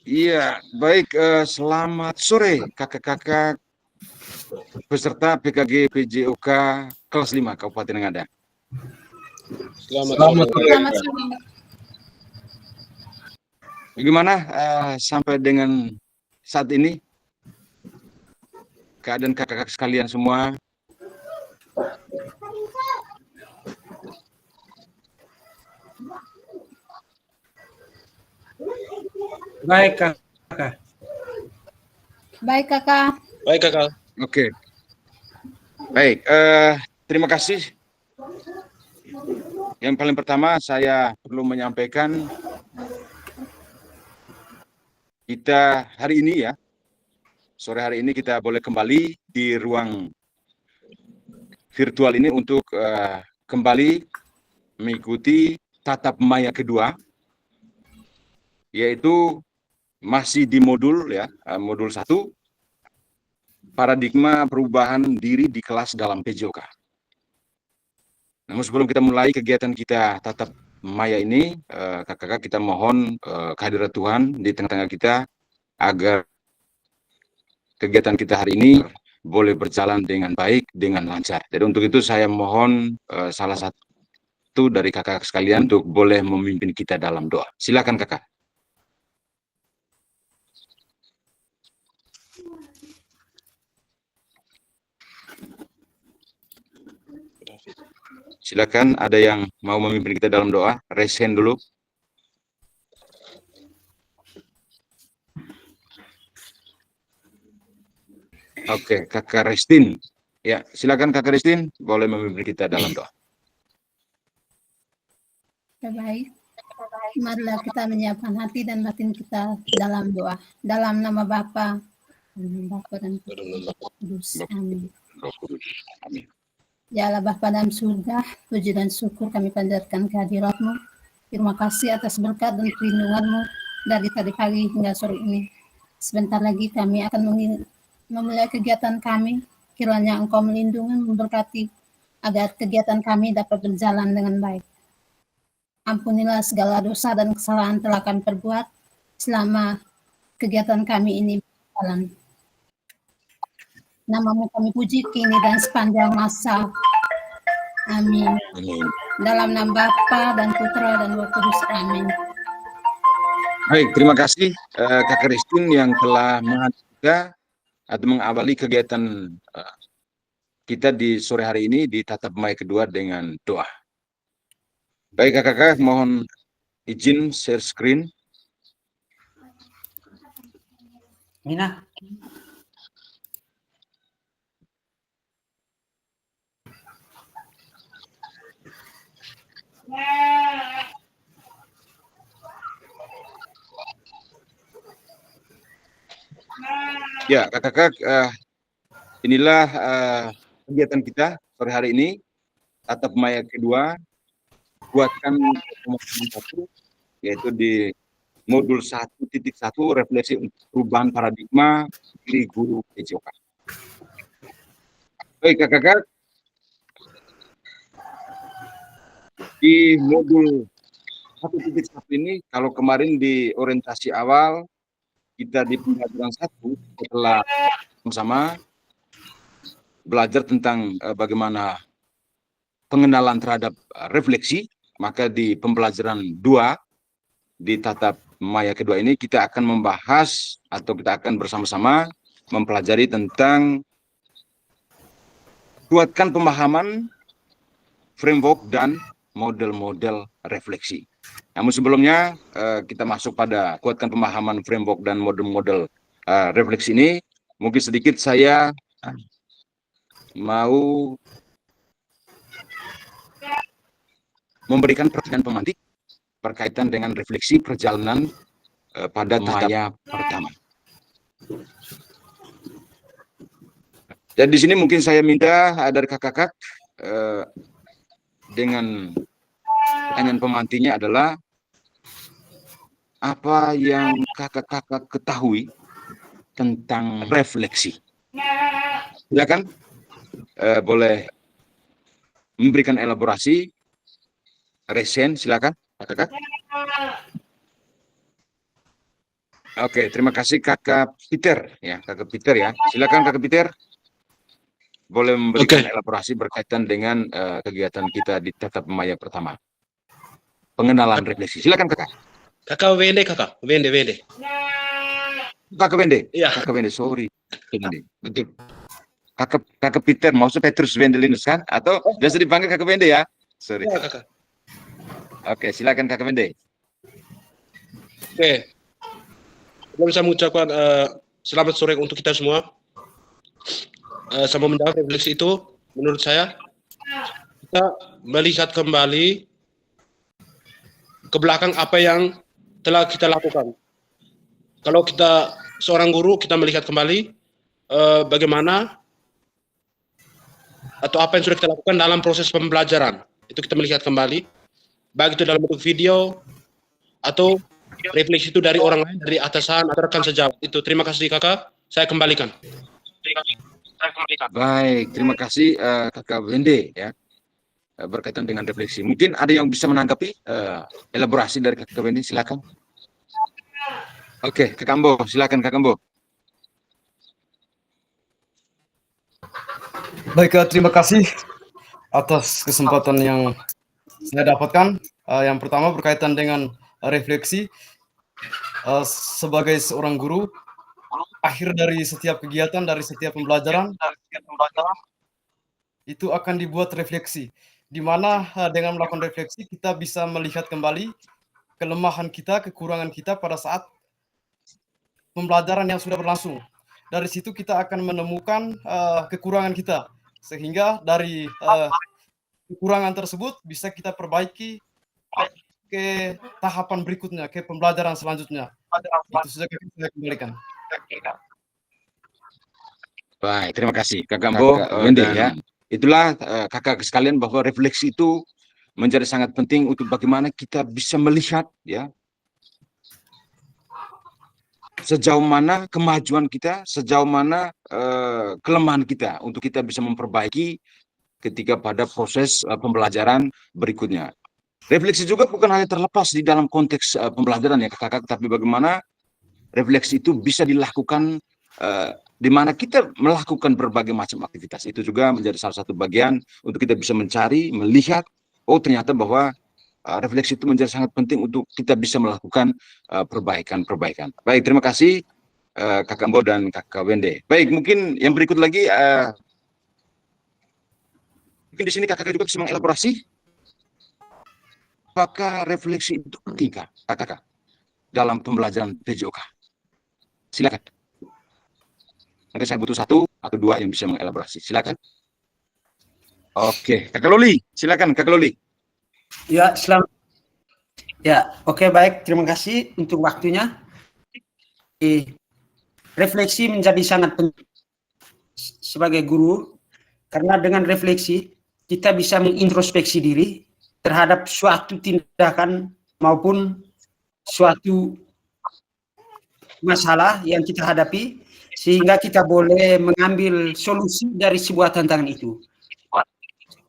Iya, baik. Selamat sore kakak-kakak peserta PKG PJOK kelas 5 Kabupaten Ngada. Selamat sore. Selamat sore. Bagaimana sampai dengan saat ini keadaan kakak-kakak sekalian semua? Baik, Kakak. Baik, Kakak. Baik, Kakak. Oke. Baik, terima kasih. Yang paling pertama saya perlu menyampaikan kita hari ini ya, sore hari ini kita boleh kembali di ruang virtual ini untuk kembali mengikuti tatap maya kedua, yaitu masih di modul ya, modul 1, paradigma perubahan diri di kelas dalam PJOK. Namun sebelum kita mulai kegiatan kita tatap maya ini, kakak-kakak kita mohon kehadiran Tuhan di tengah-tengah kita agar kegiatan kita hari ini boleh berjalan dengan baik, dengan lancar. Jadi untuk itu saya mohon salah satu dari kakak sekalian untuk boleh memimpin kita dalam doa. Silakan kakak. Silakan, ada yang mau memimpin kita dalam doa? Raise hand dulu. Oke, Kakak Restin. Ya, silakan Kakak Restin, boleh memimpin kita dalam doa. Baik. Marilah kita menyiapkan hati dan batin kita dalam doa. Dalam nama Bapa dan Kudus. Amin. Amin. Ya Allah Bapa dalam surga, puji dan syukur kami panjatkan kehadirat-Mu. Terima kasih atas berkat dan perlindungan-Mu dari tadi pagi hingga sore ini. Sebentar lagi kami akan memulai kegiatan kami. Kiranya Engkau melindungi, memberkati, agar kegiatan kami dapat berjalan dengan baik. Ampunilah segala dosa dan kesalahan telah kami perbuat selama kegiatan kami ini berjalan. Nama-Mu kami puji kini dan sepanjang masa. Amin. Amin. Dalam nama Bapa dan Putra dan Roh Kudus. Amin. Baik, terima kasih Kakak Restin yang telah mengawali kegiatan kita di sore hari ini di tatap maya kedua dengan doa. Baik kakak-kakak, mohon izin share screen. Mina. Ya, kakak-kakak, inilah kegiatan kita sore hari ini, tatap maya kedua, buatkan satu, yaitu di modul 1.1 refleksi perubahan paradigma diri guru PJOK. Baik kakak-kakak, di modul 1.1 ini, kalau kemarin di orientasi awal kita di pembelajaran 1 setelah sama belajar tentang bagaimana pengenalan terhadap refleksi, maka di pembelajaran 2 di tatap maya kedua ini kita akan membahas atau kita akan bersama-sama mempelajari tentang kuatkan pemahaman, framework, dan model-model refleksi. Namun sebelumnya kita masuk pada kuatkan pemahaman, framework, dan model-model refleksi ini, mungkin sedikit saya mau memberikan pertanyaan pemantik berkaitan dengan refleksi perjalanan pada maya pertama. Dan di sini mungkin saya minta dari kakak-kakak dengan pertanyaan pemantiknya adalah apa yang kakak-kakak ketahui tentang refleksi. Silakan, boleh memberikan elaborasi. Resen, silakan kakak-kakak. Oke, terima kasih Kakak Peter ya, Kakak Peter ya. Silakan Kakak Peter, boleh memberikan elaborasi berkaitan dengan kegiatan kita di Tatap Maya pertama. Pengenalan refleksi. Silakan Kakak. Kakak Wende, Kakak. Wende. Kakak Wende. Iya. Kakak Wende, sorry. Wende. Betul. Kakak Peter, maksudnya Petrus Wendelinus kan? Atau biasa dipanggil Kakak Wende ya? Sorry. Iya, Kakak. Oke, silakan Kakak Wende. Oke. Saya bisa mengucapkan selamat sore untuk kita semua. Sama mendapat refleksi itu, menurut saya, kita melihat kembali ke belakang apa yang telah kita lakukan. Kalau kita seorang guru, kita melihat kembali bagaimana atau apa yang sudah kita lakukan dalam proses pembelajaran. Itu kita melihat kembali, baik itu dalam bentuk video atau refleksi itu dari orang lain, dari atasan atau rekan sejawat. Itu terima kasih Kakak, saya kembalikan. Baik, terima kasih Kakak Wende ya, berkaitan dengan refleksi. Mungkin ada yang bisa menanggapi elaborasi dari Kakak Wende, silakan. Oke, Kak Ambo, silakan Kak Ambo. Baik, terima kasih atas kesempatan yang saya dapatkan. Yang pertama berkaitan dengan refleksi. Sebagai seorang guru, akhir dari setiap kegiatan, dari setiap pembelajaran, itu akan dibuat refleksi. Di mana dengan melakukan refleksi, kita bisa melihat kembali kelemahan kita, kekurangan kita pada saat pembelajaran yang sudah berlangsung. Dari situ kita akan menemukan kekurangan kita. Sehingga dari kekurangan tersebut bisa kita perbaiki ke tahapan berikutnya, ke pembelajaran selanjutnya. Itu saja saya kembalikan. Baik, terima kasih Kak Ambo, Wende ya. Itulah kakak sekalian bahwa refleksi itu menjadi sangat penting untuk bagaimana kita bisa melihat ya sejauh mana kemajuan kita, sejauh mana kelemahan kita untuk kita bisa memperbaiki ketika pada proses pembelajaran berikutnya. Refleksi juga bukan hanya terlepas di dalam konteks pembelajaran ya kakak, tapi bagaimana refleksi itu bisa dilakukan di mana kita melakukan berbagai macam aktivitas. Itu juga menjadi salah satu bagian untuk kita bisa mencari, melihat, oh ternyata bahwa refleksi itu menjadi sangat penting untuk kita bisa melakukan perbaikan-perbaikan. Baik, terima kasih Kakak Ambo dan Kakak Wende. Baik, mungkin yang berikut lagi, mungkin di sini kakak juga bisa mengelaborasi apakah refleksi itu penting kakak dalam pembelajaran PJOK? Silakan. Nanti saya butuh 1 atau 2 yang bisa mengelaborasi. Silakan. Oke, Kakak Loli, silakan Kakak Loli. Ya, selamat. Ya, oke, baik. Terima kasih untuk waktunya. Refleksi menjadi sangat penting sebagai guru, karena dengan refleksi kita bisa mengintrospeksi diri terhadap suatu tindakan maupun suatu masalah yang kita hadapi, sehingga kita boleh mengambil solusi dari sebuah tantangan itu.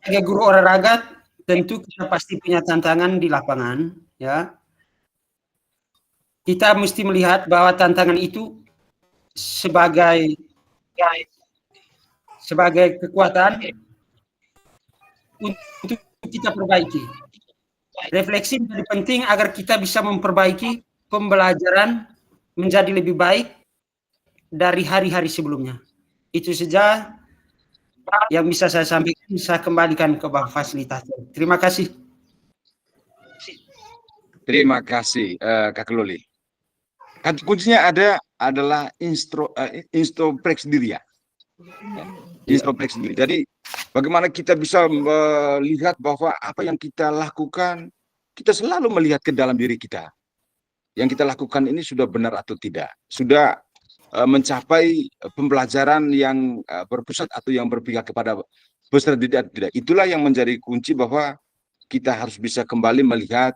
Sebagai guru olahraga, tentu kita pasti punya tantangan di lapangan, ya. Kita mesti melihat bahwa tantangan itu sebagai kekuatan untuk kita perbaiki. Refleksi menjadi penting agar kita bisa memperbaiki pembelajaran menjadi lebih baik dari hari-hari sebelumnya. Itu saja yang bisa saya sampaikan. Saya kembalikan ke Bapak Fasilitator. Terima kasih. Terima kasih Kak Loli. Kuncinya adalah introspeksi diri ya. Introspeksi diri. Jadi bagaimana kita bisa melihat bahwa apa yang kita lakukan, kita selalu melihat ke dalam diri kita. Yang kita lakukan ini sudah benar atau tidak, sudah mencapai pembelajaran yang berpusat atau yang berpihak kepada peserta didik atau tidak. Itulah yang menjadi kunci bahwa kita harus bisa kembali melihat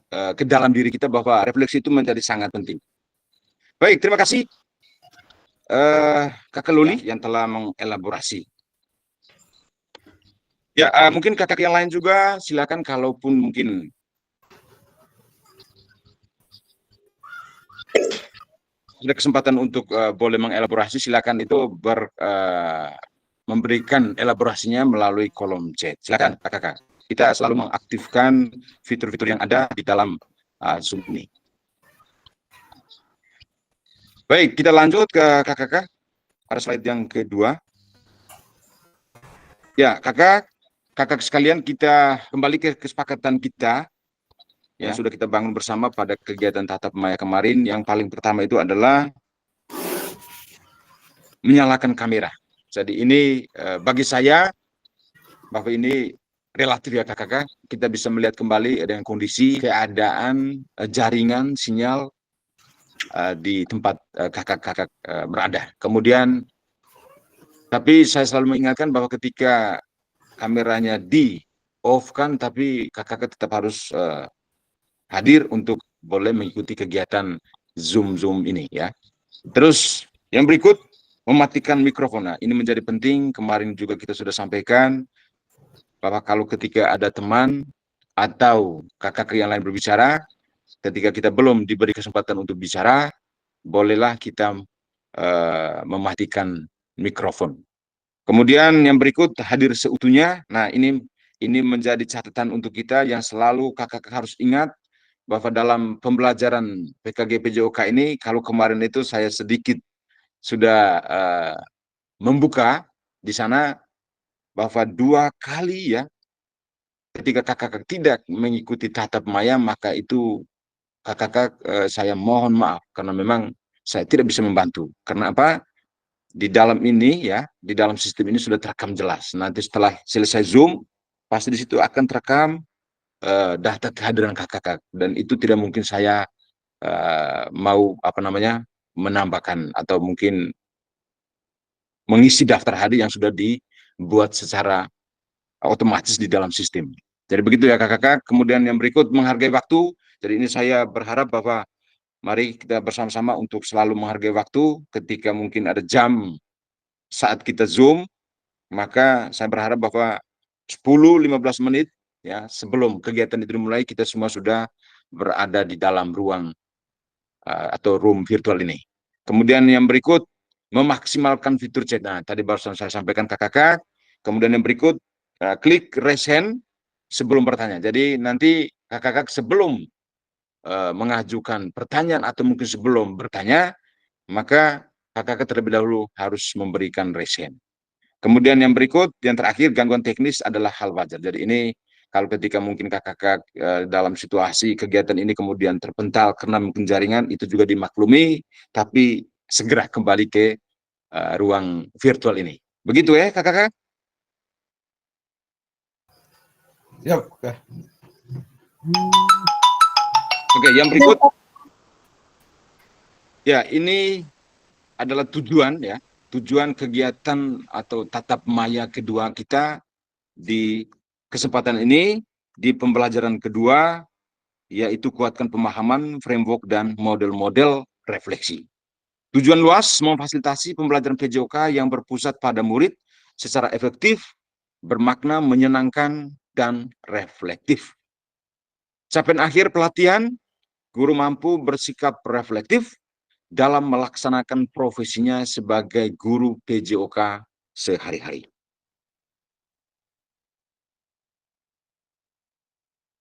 ke dalam diri kita, bahwa refleksi itu menjadi sangat penting. Baik, terima kasih Kakak Loli yang telah mengelaborasi. Ya, mungkin kakak yang lain juga silakan, kalaupun mungkin ada kesempatan untuk boleh mengelaborasi, silakan itu memberikan elaborasinya melalui kolom chat. Silakan, kakak. Kita selalu mengaktifkan fitur-fitur yang ada di dalam Zoom ini. Baik, kita lanjut ke kakak pada slide yang kedua. Ya, kakak sekalian, kita kembali ke kesepakatan kita yang sudah kita bangun bersama pada kegiatan tatap maya kemarin. Yang paling pertama itu adalah menyalakan kamera. Jadi ini bagi saya bahwa ini relatif ya kakak, kita bisa melihat kembali dengan kondisi keadaan jaringan sinyal di tempat kakak berada. Kemudian, tapi saya selalu mengingatkan bahwa ketika kameranya di off kan, tapi kakak tetap harus hadir untuk boleh mengikuti kegiatan Zoom ini ya. Terus yang berikut, mematikan mikrofon. Nah, ini menjadi penting. Kemarin juga kita sudah sampaikan bahwa kalau ketika ada teman atau kakak yang lain berbicara, ketika kita belum diberi kesempatan untuk bicara, bolehlah kita mematikan mikrofon. Kemudian yang berikut, hadir seutuhnya. Nah, ini menjadi catatan untuk kita yang selalu kakak harus ingat bahwa dalam pembelajaran PKG PJOK ini, kalau kemarin itu saya sedikit sudah membuka di sana bahwa 2 kali ya, ketika kakak tidak mengikuti tatap maya, maka itu kakak saya mohon maaf karena memang saya tidak bisa membantu. Karena apa? Di dalam ini ya, di dalam sistem ini sudah terekam jelas. Nanti setelah selesai Zoom, pasti di situ akan terekam data kehadiran kakak, dan itu tidak mungkin saya mau menambahkan atau mungkin mengisi daftar hadir yang sudah dibuat secara otomatis di dalam sistem. Jadi begitu ya kakak. Kemudian yang berikut, menghargai waktu. Jadi ini saya berharap bahwa mari kita bersama-sama untuk selalu menghargai waktu. Ketika mungkin ada jam saat kita Zoom, maka saya berharap bahwa 10-15 menit ya sebelum kegiatan itu dimulai, kita semua sudah berada di dalam ruang atau room virtual ini. Kemudian yang berikut, memaksimalkan fitur chat. Nah, tadi barusan saya sampaikan ke kakak. Kemudian yang berikut, klik raise hand sebelum bertanya. Jadi nanti kakak sebelum mengajukan pertanyaan atau mungkin sebelum bertanya, maka kakak terlebih dahulu harus memberikan raise hand. Kemudian yang berikut, yang terakhir, gangguan teknis adalah hal wajar. Jadi ini kalau ketika mungkin kakak dalam situasi kegiatan ini kemudian terpental karena mungkin jaringan, itu juga dimaklumi, tapi segera kembali ke ruang virtual ini. Begitu ya kakak? Ya, Oke, yang berikut. Ya, ini adalah tujuan ya, tujuan kegiatan atau tatap maya kedua kita di kesempatan ini, di pembelajaran kedua, yaitu kuatkan pemahaman, framework, dan model-model refleksi. Tujuan luas, memfasilitasi pembelajaran PJOK yang berpusat pada murid secara efektif, bermakna, menyenangkan, dan reflektif. Capaian akhir pelatihan, guru mampu bersikap reflektif dalam melaksanakan profesinya sebagai guru PJOK sehari-hari.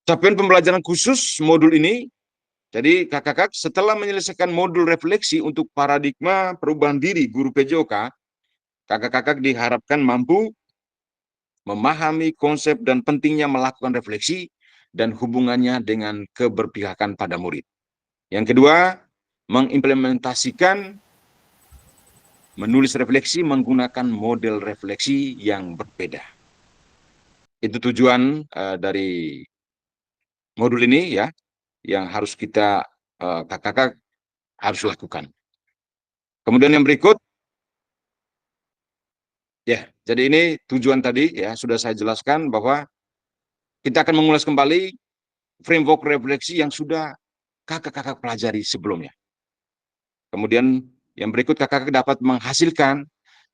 Capaian pembelajaran khusus modul ini, jadi kakak setelah menyelesaikan modul refleksi untuk paradigma perubahan diri guru PJOK, kakak diharapkan mampu memahami konsep dan pentingnya melakukan refleksi dan hubungannya dengan keberpihakan pada murid. Yang kedua, mengimplementasikan menulis refleksi menggunakan model refleksi yang berbeda. Itu tujuan dari modul ini ya, yang harus kita kakak harus lakukan. Kemudian yang berikut, ya, jadi ini tujuan tadi ya sudah saya jelaskan bahwa kita akan mengulas kembali framework refleksi yang sudah kakak pelajari sebelumnya. Kemudian yang berikut, kakak dapat menghasilkan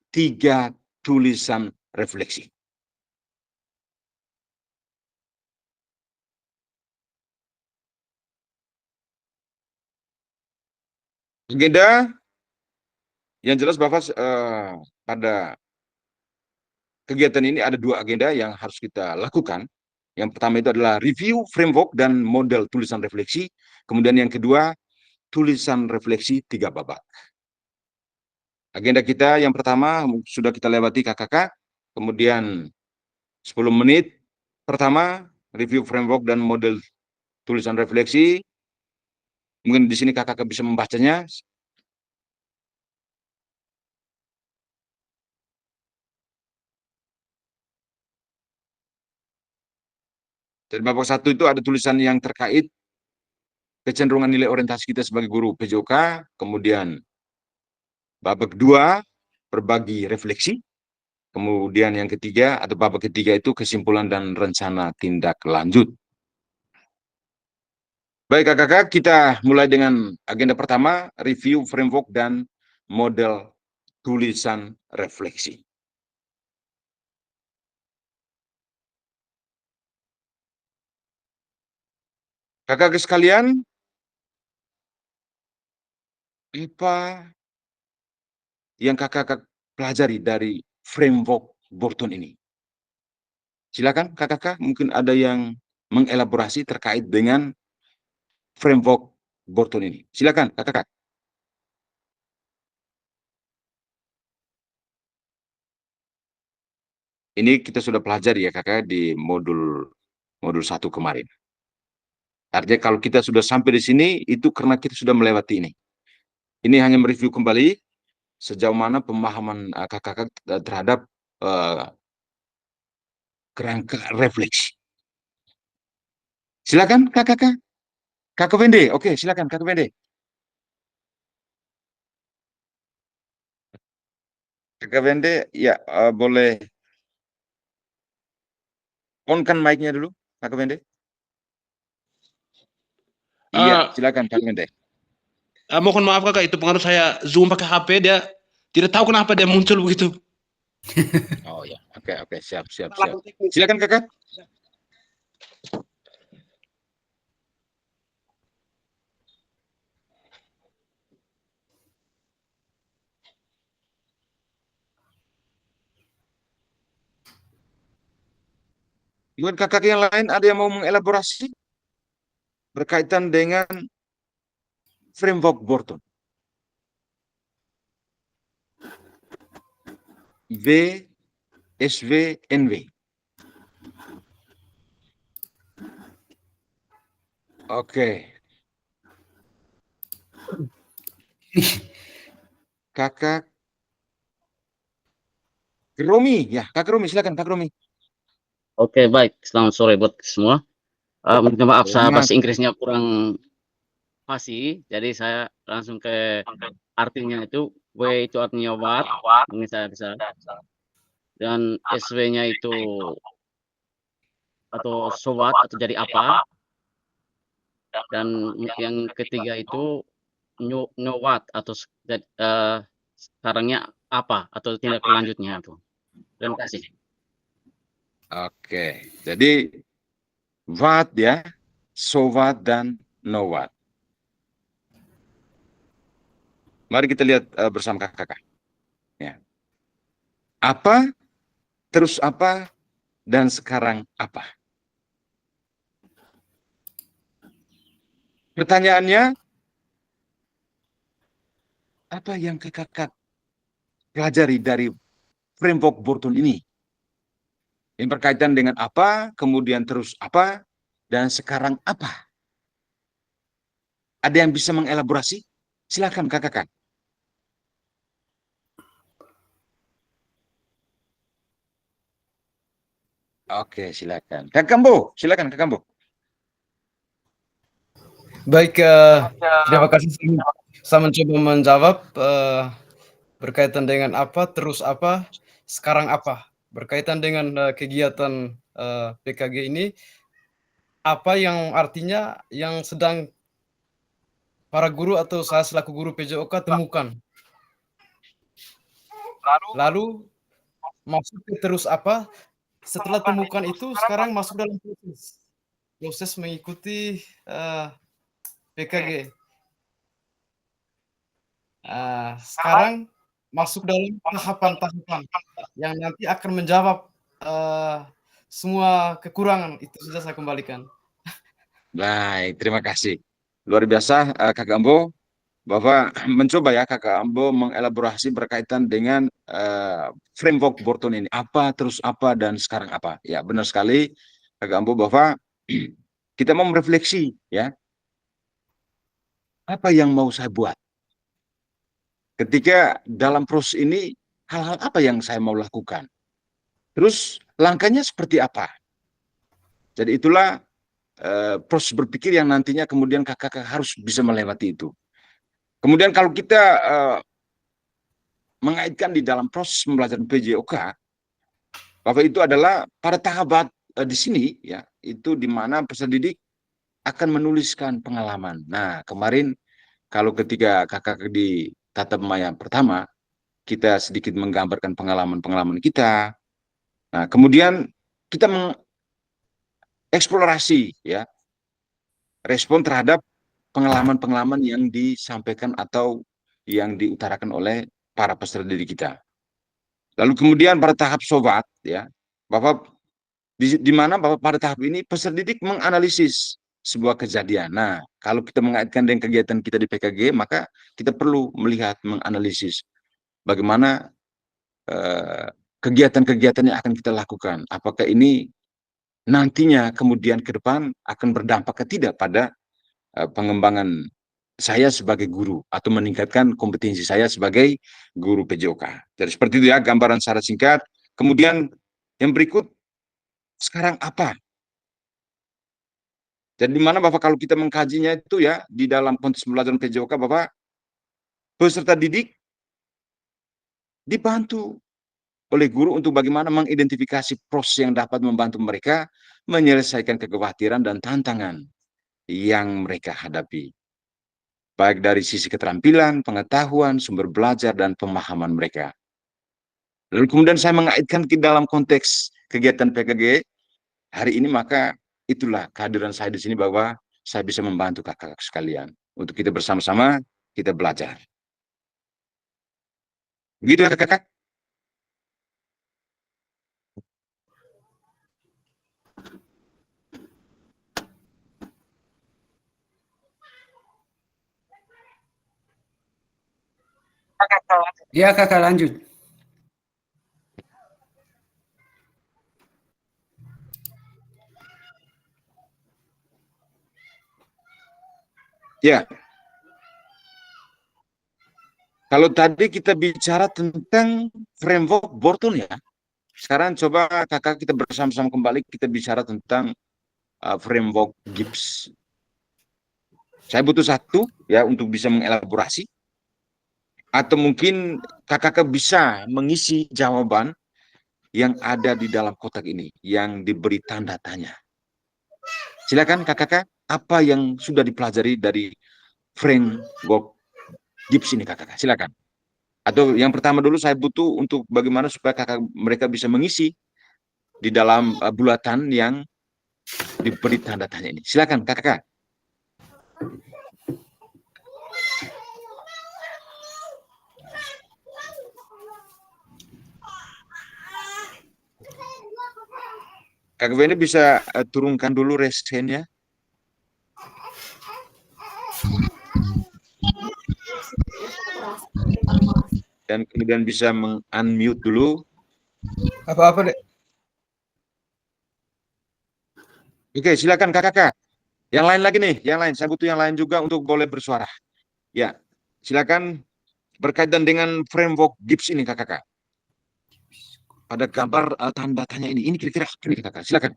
3 tulisan refleksi. Agenda yang jelas Bapak pada kegiatan ini ada 2 agenda yang harus kita lakukan. Yang pertama itu adalah review framework dan model tulisan refleksi. Kemudian yang kedua, tulisan refleksi 3 babak. Agenda kita yang pertama sudah kita lewati KKK. Kemudian 10 menit pertama, review framework dan model tulisan refleksi. Mungkin di sini KKK bisa membacanya. Dari babak 1 itu ada tulisan yang terkait kecenderungan nilai orientasi kita sebagai guru PJOK, kemudian babak 2 berbagi refleksi, kemudian yang ketiga atau babak ketiga itu kesimpulan dan rencana tindak lanjut. Baik kakak, kita mulai dengan agenda pertama, review framework dan model tulisan refleksi. Kakak sekalian, apa yang kakak pelajari dari framework Borton ini? Silakan kakak, mungkin ada yang mengelaborasi terkait dengan framework Borton ini. Silakan kakak. Ini kita sudah pelajari ya kakak di modul 1 kemarin. Artinya kalau kita sudah sampai di sini, itu karena kita sudah melewati ini. Ini hanya mereview kembali sejauh mana pemahaman kakak terhadap kerangka refleksi. Silakan kakak. Kakak Wende, oke silakan kakak Wende. Kakak Wende, ya boleh on-kan mic-nya dulu, kakak Wende. Iya, silakan kakak Wende. Mohon maaf kakak, itu pengaruh saya Zoom pakai HP, dia tidak tahu kenapa dia muncul begitu. Oh ya, oke, siap. Silakan kakak. Buat kakak yang lain ada yang mau mengelaborasi berkaitan dengan framework Borton? VSWNW. Oke. Kakak Romi, ya kakak Romi, silakan kakak Romi. Oke, baik. Selamat sore buat semua. Minta maaf, saya Selamat. bahasa Inggrisnya kurang fasih, jadi saya langsung ke artinya itu. W itu artinya what, ini saya bisa. Dan SW-nya itu atau so what, atau jadi apa. Dan yang ketiga itu know what, atau sekarangnya apa, atau tindak lanjutnya itu. Terima kasih. Oke, jadi what ya, so what dan know what. Mari kita lihat bersama kakak. Ya. Apa, terus apa, dan sekarang apa? Pertanyaannya, apa yang kakak pelajari dari framework Borton ini? Yang berkaitan dengan apa, kemudian terus apa, dan sekarang apa? Ada yang bisa mengelaborasi? Silakan kakak. Oke, silakan. Kak Kambo, silakan Kak Kambo. Baik, terima kasih. Saya mencoba menjawab berkaitan dengan apa, terus apa, sekarang apa. Berkaitan dengan kegiatan PKG ini, apa yang artinya yang sedang para guru atau saya selaku guru PJOK temukan. Lalu masuk ke terus apa, setelah temukan itu sekarang masuk dalam proses mengikuti PKG. Sekarang masuk dalam tahapan-tahapan yang nanti akan menjawab semua kekurangan. Itu sudah saya kembalikan. Baik, terima kasih. Luar biasa, Kakak Ambo. Bahwa mencoba ya Kakak Ambo mengelaborasi berkaitan dengan framework Borton ini. Apa, terus apa, dan sekarang apa. Ya, benar sekali Kakak Ambo bahwa kita mau merefleksi ya. Apa yang mau saya buat? Ketika dalam proses ini, hal-hal apa yang saya mau lakukan? Terus langkahnya seperti apa? Jadi itulah proses berpikir yang nantinya kemudian kakak harus bisa melewati itu. Kemudian kalau kita mengaitkan di dalam proses pembelajaran PJOK, bahwa itu adalah pada tahap di sini ya, itu di mana peserta didik akan menuliskan pengalaman. Nah, kemarin kalau ketika kakak di tatap maya pertama, kita sedikit menggambarkan pengalaman-pengalaman kita. Nah, kemudian kita mengeksplorasi ya, respon terhadap pengalaman-pengalaman yang disampaikan atau yang diutarakan oleh para peserta didik kita. Lalu kemudian pada tahap sobat ya, bahwa di mana bahwa pada tahap ini peserta didik menganalisis sebuah kejadian. Nah, kalau kita mengaitkan dengan kegiatan kita di PKG, maka kita perlu melihat, menganalisis bagaimana kegiatan-kegiatan yang akan kita lakukan. Apakah ini nantinya kemudian ke depan akan berdampak ke tidak pada pengembangan saya sebagai guru atau meningkatkan kompetensi saya sebagai guru PJOK. Jadi seperti itu ya gambaran secara singkat. Kemudian yang berikut, sekarang apa? Jadi di mana Bapak kalau kita mengkajinya itu ya di dalam konteks pembelajaran PJOK, Bapak peserta didik dibantu oleh guru untuk bagaimana mengidentifikasi proses yang dapat membantu mereka menyelesaikan kekhawatiran dan tantangan yang mereka hadapi. Baik dari sisi keterampilan, pengetahuan, sumber belajar, dan pemahaman mereka. Lalu kemudian saya mengaitkan ke dalam konteks kegiatan PKG hari ini, maka itulah kehadiran saya di sini bahwa saya bisa membantu kakak-kakak sekalian untuk kita bersama-sama kita belajar. Begitu ya kakak-kakak? Ya kakak lanjut. Ya. Kalau tadi kita bicara tentang framework Borton ya, sekarang coba kakak kita bersama-sama kembali kita bicara tentang framework Gibbs. Saya butuh satu ya untuk bisa mengelaborasi, atau mungkin kakak bisa mengisi jawaban yang ada di dalam kotak ini yang diberi tanda tanya. Silakan kakak, apa yang sudah dipelajari dari framework Gibbs ini kakak? Silakan. Atau yang pertama dulu saya butuh untuk bagaimana supaya kakak mereka bisa mengisi di dalam bulatan yang diberi tanda tanya ini. Silakan kakak. Kakak Benny bisa turunkan dulu raise hand-nya. Dan kemudian bisa meng-unmute dulu. Apa-apa, Dek? Oke, silakan kakak. Yang lain lagi nih, yang lain. Saya butuh yang lain juga untuk boleh bersuara. Ya, silakan berkaitan dengan framework Gibbs ini kakak. Pada gambar tanda tanya ini kira-kira apa nih kakak? Silakan.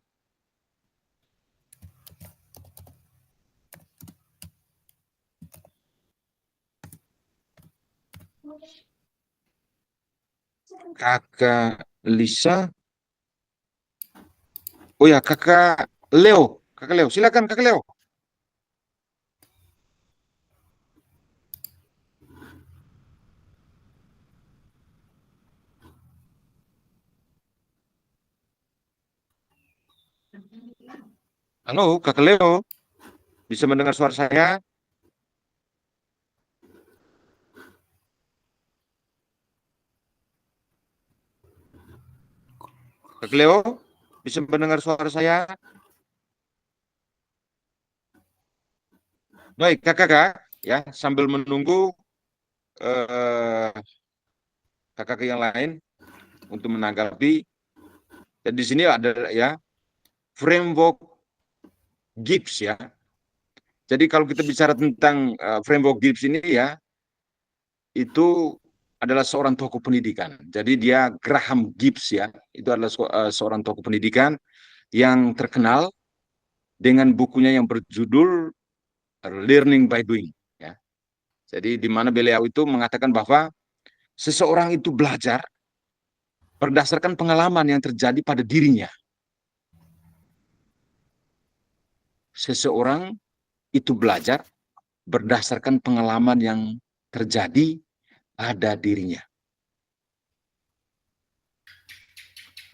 Kakak Lisa. Oh ya, kakak Leo. Kakak Leo, silakan kakak Leo. Halo, kakak Leo. Bisa mendengar suara saya? Kak Leo, bisa mendengar suara saya? Baik, kakak, ya, sambil menunggu kakak yang lain untuk menanggapi. Dan di sini ada ya framework Gibbs ya. Jadi kalau kita bicara tentang framework Gibbs ini ya, itu adalah seorang tokoh pendidikan. Jadi dia Graham Gibbs ya, itu adalah seorang tokoh pendidikan yang terkenal dengan bukunya yang berjudul Learning by Doing. Ya. Jadi di mana beliau itu mengatakan bahwa seseorang itu belajar berdasarkan pengalaman yang terjadi pada dirinya. Seseorang itu belajar berdasarkan pengalaman yang terjadi pada dirinya.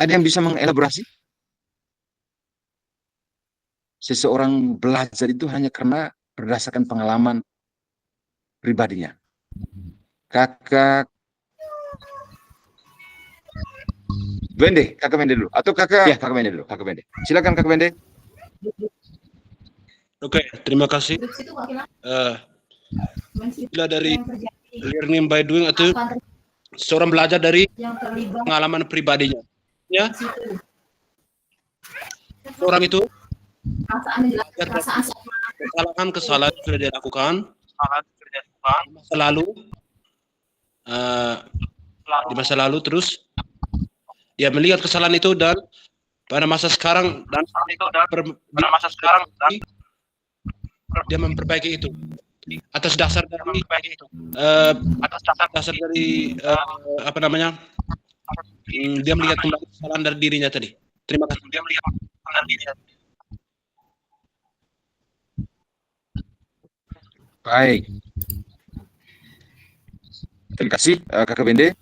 Ada yang bisa mengelaborasi? Seseorang belajar itu hanya karena berdasarkan pengalaman pribadinya. Kakak Bende, kakak Bende dulu. Atau kakak, ya kakak Bende dulu, kakak Bende. Silakan kakak Bende. Oke, terima kasih. Bila dari learning by doing itu seorang belajar dari pengalaman pribadinya. Ya, orang itu kesalahan sudah dilakukan di masa lalu, terus dia melihat kesalahan itu dan pada masa sekarang dia memperbaiki itu atas dasar dari apa namanya, dia melihat kembali kesalahan dari dirinya tadi. Terima kasih. Dia melihat kesalahan dari dirinya. Baik. Terima kasih kakak Bende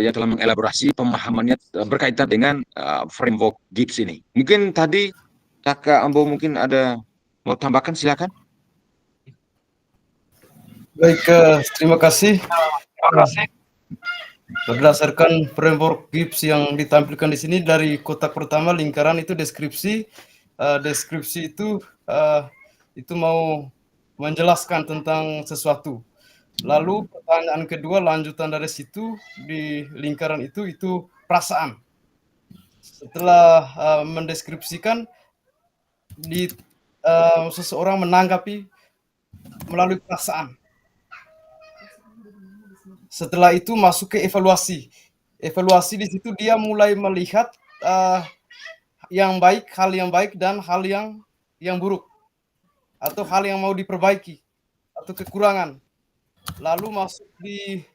yang telah mengelaborasi pemahamannya berkaitan dengan framework Gibbs ini. Mungkin tadi kakak Ambo mungkin ada mau tambahkan, silakan. Baik, terima kasih. Berdasarkan framework Gibbs yang ditampilkan di sini, dari kotak pertama lingkaran itu deskripsi. Deskripsi itu mau menjelaskan tentang sesuatu. Lalu pertanyaan kedua lanjutan dari situ di lingkaran itu perasaan. Setelah mendeskripsikan, seseorang menanggapi melalui perasaan. Setelah itu masuk ke evaluasi. Evaluasi di situ dia mulai melihat yang baik, hal yang baik dan hal yang buruk, atau hal yang mau diperbaiki atau kekurangan. Lalu masuk di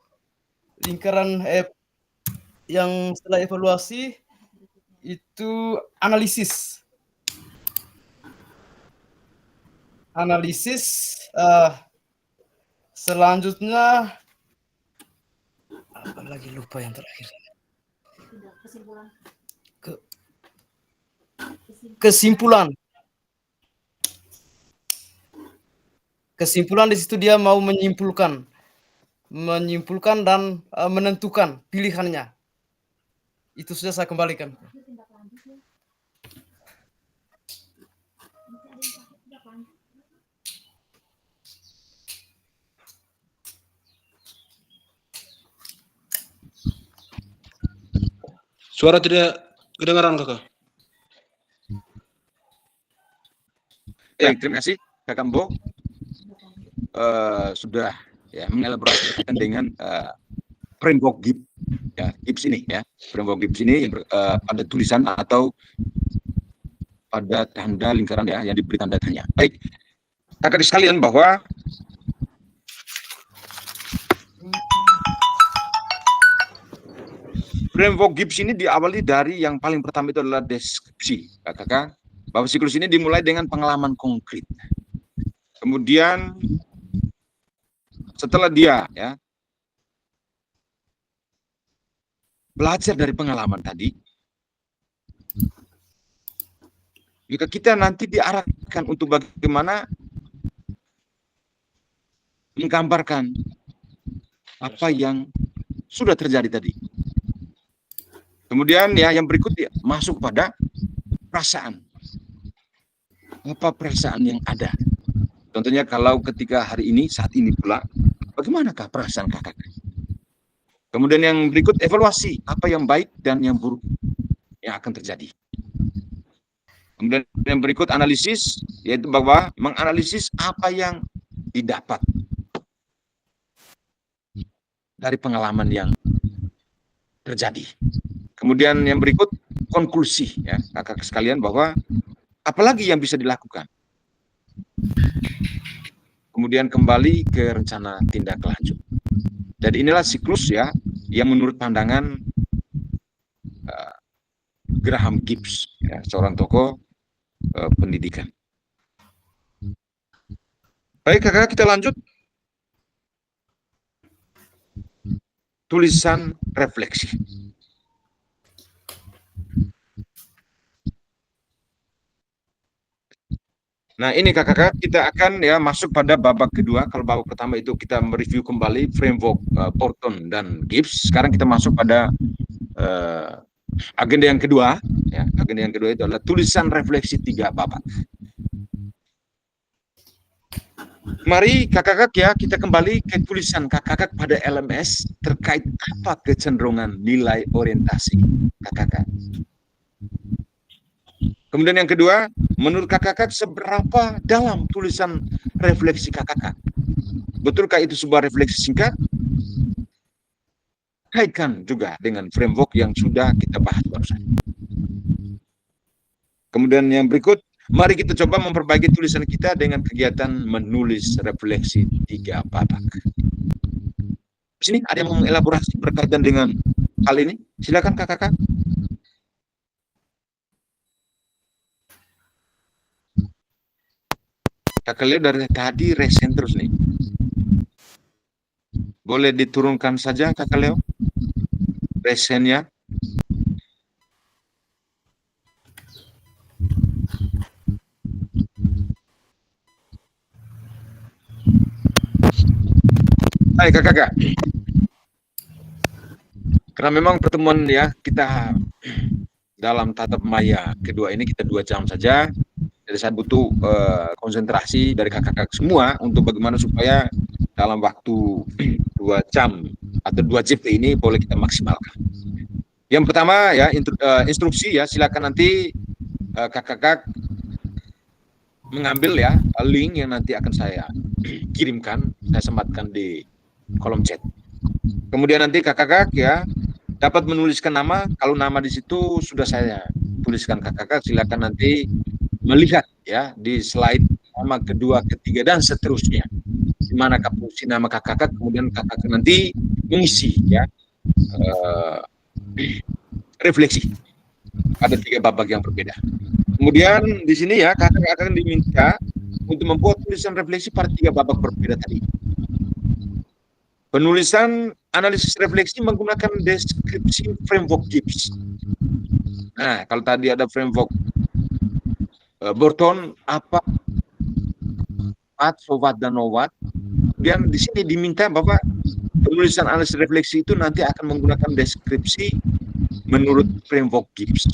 lingkaran yang setelah evaluasi itu analisis. Selanjutnya apa lagi, lupa yang terakhir. Kesimpulan. Kesimpulan di situ dia mau menyimpulkan dan menentukan pilihannya. Itu sudah saya kembalikan. Suara tidak kedengaran, kakak. Terima kasih kakak Ambo sudah ya mengelaborasi dengan framework Gibbs ya, Gibbs ini ya, framework Gibbs ini pada tulisan atau pada tanda lingkaran ya yang diberi tanda tanya. Baik, kakak sekalian, bahwa framework Gibbs ini diawali dari yang paling pertama itu adalah deskripsi, kakak, bahwa siklus ini dimulai dengan pengalaman konkret. Kemudian setelah dia ya belajar dari pengalaman tadi, jika kita nanti diarahkan untuk bagaimana menggambarkan apa yang sudah terjadi tadi. Kemudian ya yang berikutnya masuk pada perasaan. Apa perasaan yang ada? Contohnya kalau ketika hari ini, saat ini pula, bagaimanakah perasaan kakak? Kemudian yang berikut evaluasi apa yang baik dan yang buruk yang akan terjadi. Kemudian yang berikut analisis, yaitu bahwa menganalisis apa yang didapat dari pengalaman yang terjadi. Kemudian yang berikut konklusi, ya kakak sekalian, bahwa apalagi yang bisa dilakukan. Kemudian kembali ke rencana tindak lanjut. Jadi inilah siklus ya yang menurut pandangan Graham Gibbs, ya, seorang tokoh pendidikan. Baik kakak, kita lanjut. Tulisan refleksi. Nah ini kakak, kita akan ya masuk pada babak kedua. Kalau babak pertama itu kita mereview kembali framework Thornton dan Gibbs. Sekarang kita masuk pada agenda yang kedua. Ya, agenda yang kedua itu adalah tulisan refleksi 3 babak. Mari kakak ya kita kembali ke tulisan kakak pada LMS terkait apa kecenderungan nilai orientasi kakak. Kemudian yang kedua, menurut kakak seberapa dalam tulisan refleksi kakak? Betulkah itu sebuah refleksi singkat? Kaitkan juga dengan framework yang sudah kita bahas barusan. Kemudian yang berikut, mari kita coba memperbaiki tulisan kita dengan kegiatan menulis refleksi 3 babak. Di sini ada yang mengelaborasi berkaitan dengan hal ini? Silakan kakak. Kakak Leo dari tadi resen terus nih. Boleh diturunkan saja kakak Leo resennya. Hai kakak. Karena memang pertemuan ya kita dalam tatap maya kedua ini kita 2 jam saja. Jadi saya butuh konsentrasi dari kakak-kakak semua untuk bagaimana supaya dalam waktu 2 jam atau 2 JP ini boleh kita maksimalkan. Yang pertama ya instruksi ya, silakan nanti kakak-kakak mengambil ya link yang nanti akan saya kirimkan, saya sematkan di kolom chat. Kemudian nanti kakak-kakak ya dapat menuliskan nama. Kalau nama di situ sudah saya tuliskan kakak-kakak, silakan nanti melihat ya di slide nama kedua, ketiga dan seterusnya. Di mana fungsi nama kakak, kemudian kakak nanti mengisi ya refleksi ada 3 babak yang berbeda. Kemudian di sini ya kakak akan diminta untuk membuat tulisan refleksi pada 3 babak berbeda tadi. Penulisan analisis refleksi menggunakan deskripsi framework Gibbs. Nah, kalau tadi ada framework Thornton apa so what dan no what. Kemudian di sini diminta bahwa penulisan analisis refleksi itu nanti akan menggunakan deskripsi menurut framework Gibbs.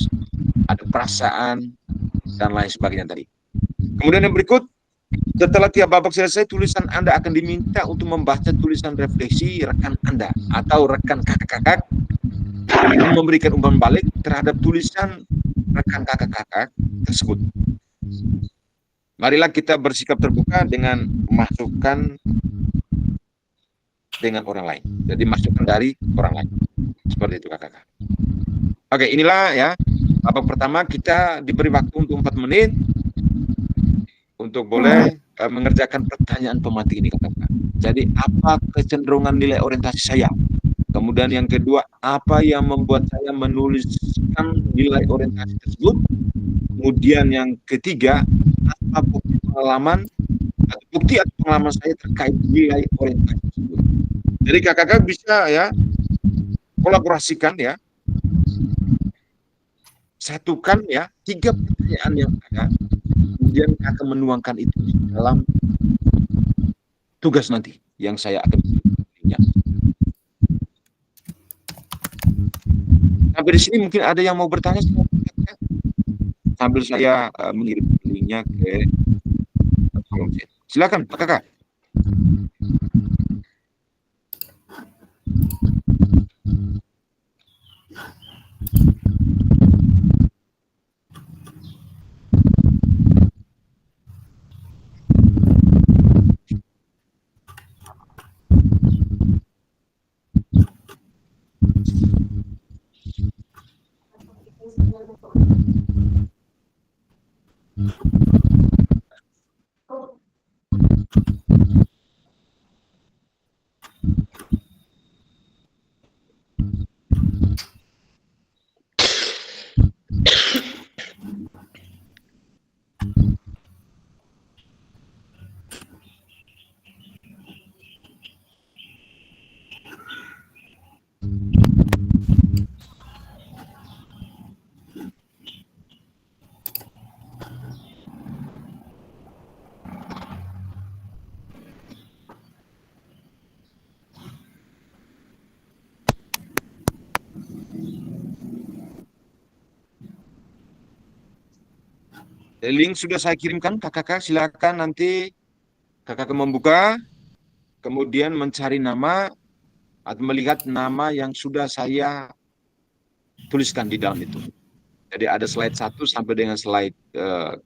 Ada perasaan dan lain sebagainya tadi. Kemudian yang berikut, setelah 3 babak selesai, tulisan Anda akan diminta untuk membaca tulisan refleksi rekan Anda atau rekan kakak-kakak memberikan umpan balik terhadap tulisan rekan kakak-kakak tersebut. Marilah kita bersikap terbuka dengan masukan dengan orang lain. Jadi masukan dari orang lain. Seperti itu kakak-kakak. Oke, inilah ya babak pertama. Kita diberi waktu untuk 4 menit untuk boleh mengerjakan pertanyaan pemantik ini kakak-kakak. Jadi apa kecenderungan nilai orientasi saya? Kemudian yang kedua, apa yang membuat saya menuliskan nilai orientasi tersebut? Kemudian yang ketiga, apa bukti pengalaman atau bukti atau pengalaman saya terkait nilai orientasi tersebut. Jadi kakak-kakak bisa ya kolaborasikan ya, satukan ya 3 pertanyaan yang ada, kemudian akan menuangkan itu di dalam tugas nanti yang saya akan berikan. Sampai di sini mungkin ada yang mau bertanya sambil saya mengirim linknya ke kolom chat. Silakan Pak Kakak. Link sudah saya kirimkan, kakak silakan nanti kakak membuka, kemudian mencari nama atau melihat nama yang sudah saya tuliskan di dalam itu. Jadi ada slide 1 sampai dengan slide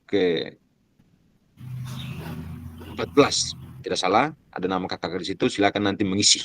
ke 14, tidak salah, ada nama kakak di situ, silakan nanti mengisi.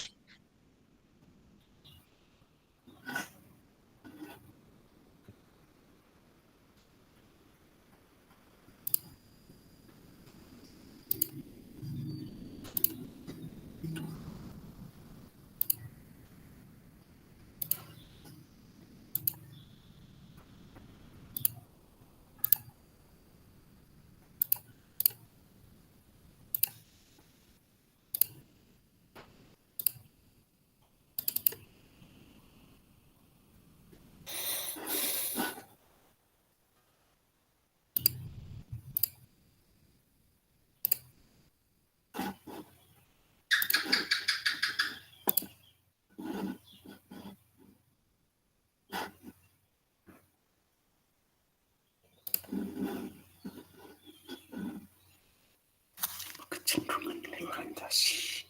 Kecenderungan nilai orientasi.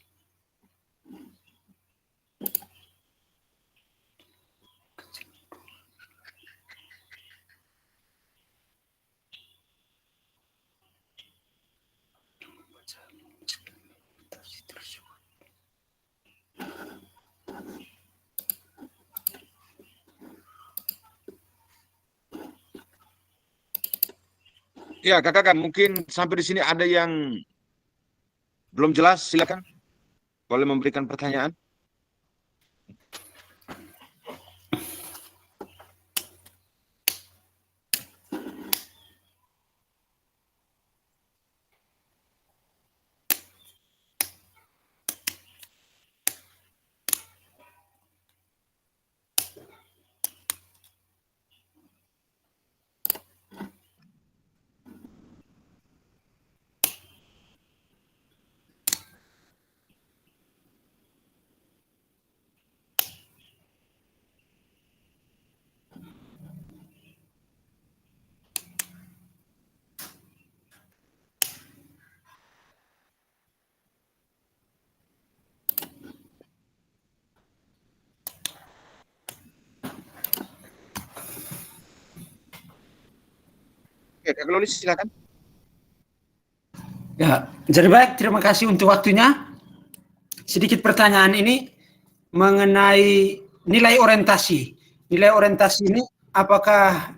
Ya, kakak, mungkin sampai di sini ada yang belum jelas, silakan. Boleh memberikan pertanyaan. Oke, Kak Lolis, silakan. Ya, jadi baik, terima kasih untuk waktunya. Sedikit pertanyaan ini mengenai nilai orientasi. Nilai orientasi ini apakah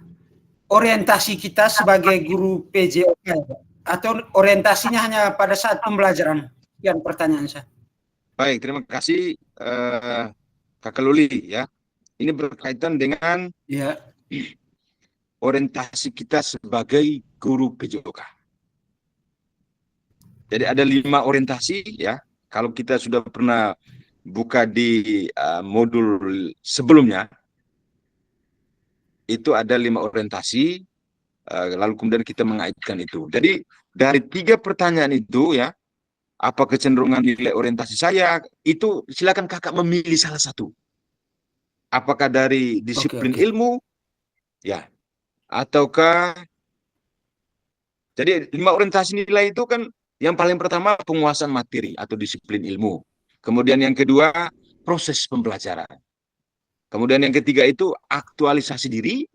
orientasi kita sebagai guru PJOK atau orientasinya hanya pada saat pembelajaran? Sekian pertanyaan saya. Baik, terima kasih Kakak Luli ya. Ini berkaitan dengan Ya, orientasi kita sebagai guru PJOK. Jadi ada 5 orientasi ya. Kalau kita sudah pernah buka di modul sebelumnya, itu ada 5 orientasi, lalu kemudian kita mengaitkan itu. Jadi dari 3 pertanyaan itu ya, apa kecenderungan nilai orientasi saya, itu silakan kakak memilih salah satu. Apakah dari disiplin oke. ilmu, ya, ataukah jadi 5 orientasi nilai itu kan yang paling pertama penguasaan materi atau disiplin ilmu. Kemudian yang kedua proses pembelajaran. Kemudian yang ketiga itu aktualisasi diri.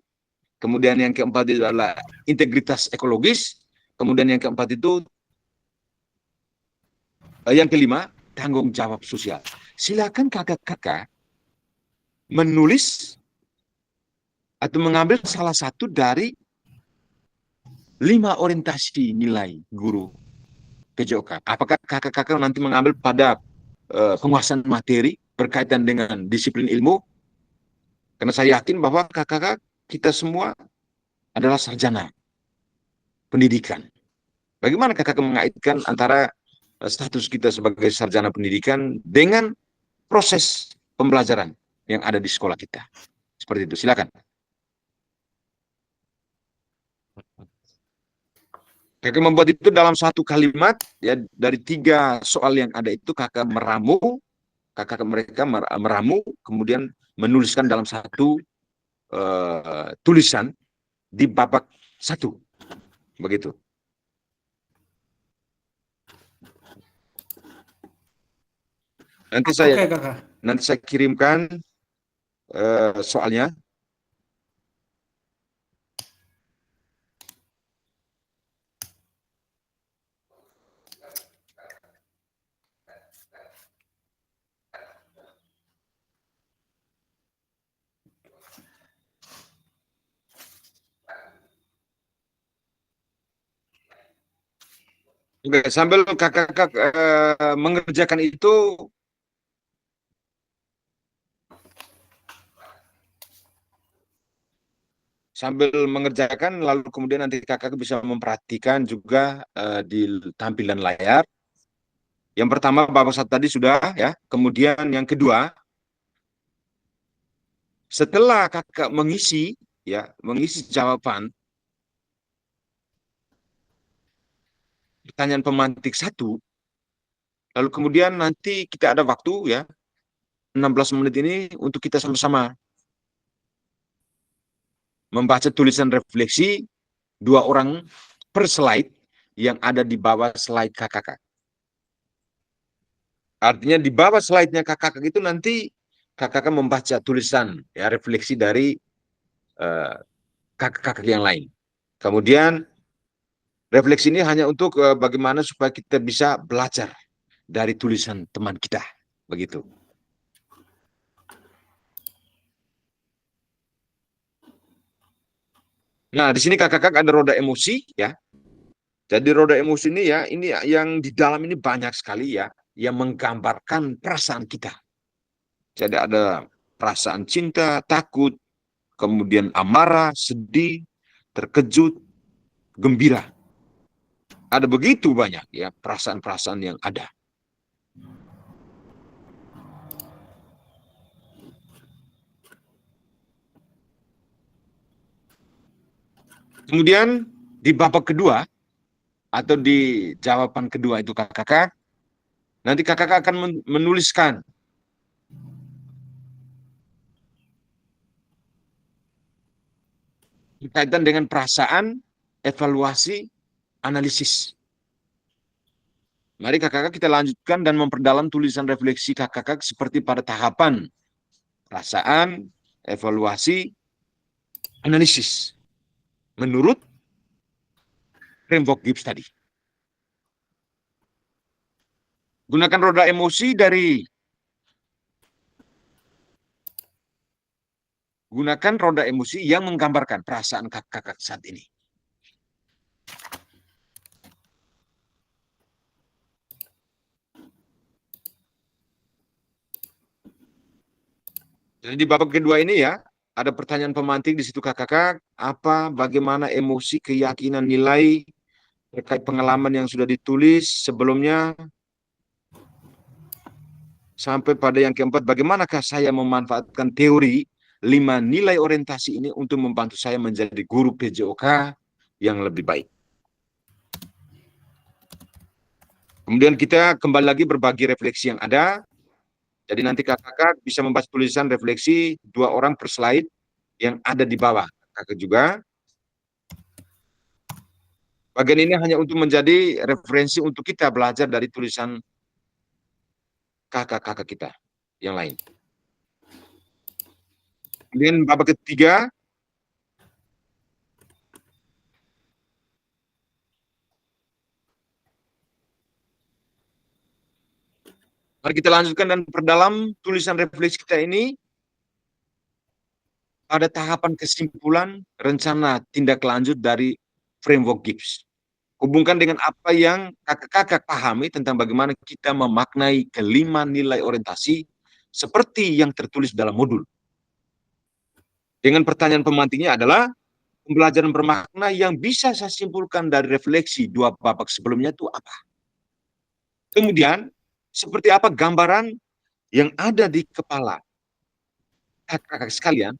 Kemudian yang keempat itu adalah integritas ekologis. Kemudian yang keempat itu yang kelima tanggung jawab sosial. Silakan kakak-kakak menulis atau mengambil salah satu dari 5 orientasi nilai guru PJOK. Apakah kakak-kakak nanti mengambil pada penguasaan materi berkaitan dengan disiplin ilmu? Karena saya yakin bahwa kakak-kakak kita semua adalah sarjana pendidikan. Bagaimana kakak mengaitkan antara status kita sebagai sarjana pendidikan dengan proses pembelajaran yang ada di sekolah kita? Seperti itu, silakan. Kakak membuat itu dalam satu kalimat, ya, dari 3 soal yang ada itu kakak meramu, mereka meramu, kemudian menuliskan dalam satu tulisan di babak 1, begitu. Oke, kakak. Nanti saya kirimkan soalnya. Oke, sambil kakak mengerjakan itu, lalu kemudian nanti kakak bisa memperhatikan juga di tampilan layar. Yang pertama babak 1 tadi sudah, ya. Kemudian yang kedua, setelah kakak mengisi jawaban pertanyaan pemantik 1, lalu kemudian nanti kita ada waktu, ya, 16 menit ini untuk kita sama-sama membaca tulisan refleksi 2 orang per slide yang ada di bawah slide kakak. Artinya di bawah slide-nya kakak itu nanti kakak membaca tulisan, ya, refleksi dari kakak yang lain. Kemudian refleksi ini hanya untuk bagaimana supaya kita bisa belajar dari tulisan teman kita, begitu. Nah, di sini kakak ada roda emosi, ya. Jadi roda emosi ini, ya, ini yang di dalam ini banyak sekali, ya, yang menggambarkan perasaan kita. Jadi ada perasaan cinta, takut, kemudian amarah, sedih, terkejut, gembira. Ada begitu banyak, ya, perasaan-perasaan yang ada. Kemudian di babak kedua atau di jawaban kedua itu kakak, nanti kakak akan menuliskan berkaitan dengan perasaan, evaluasi, analisis. Mari kakak kita lanjutkan dan memperdalam tulisan refleksi kakak seperti pada tahapan perasaan, evaluasi, analisis. Menurut framework Gibbs tadi. Gunakan roda emosi yang menggambarkan perasaan kakak saat ini. Jadi di babak kedua ini, ya, ada pertanyaan pemantik di situ kakak, bagaimana emosi, keyakinan, nilai terkait pengalaman yang sudah ditulis sebelumnya, sampai pada yang keempat, bagaimanakah saya memanfaatkan teori 5 nilai orientasi ini untuk membantu saya menjadi guru PJOK yang lebih baik. Kemudian kita kembali lagi berbagi refleksi yang ada. Jadi nanti kakak bisa membaca tulisan refleksi 2 orang per slide yang ada di bawah. Kakak juga. Bagian ini hanya untuk menjadi referensi untuk kita belajar dari tulisan kakak-kakak kita yang lain. Kemudian babak ketiga, mari kita lanjutkan dan perdalam tulisan refleksi kita ini pada tahapan kesimpulan rencana tindak lanjut dari framework Gibbs. Hubungkan dengan apa yang kakak-kakak pahami tentang bagaimana kita memaknai kelima nilai orientasi seperti yang tertulis dalam modul. Dengan pertanyaan pemantiknya adalah, pembelajaran bermakna yang bisa saya simpulkan dari refleksi 2 babak sebelumnya itu apa? Kemudian, seperti apa gambaran yang ada di kepala kakak-kakak sekalian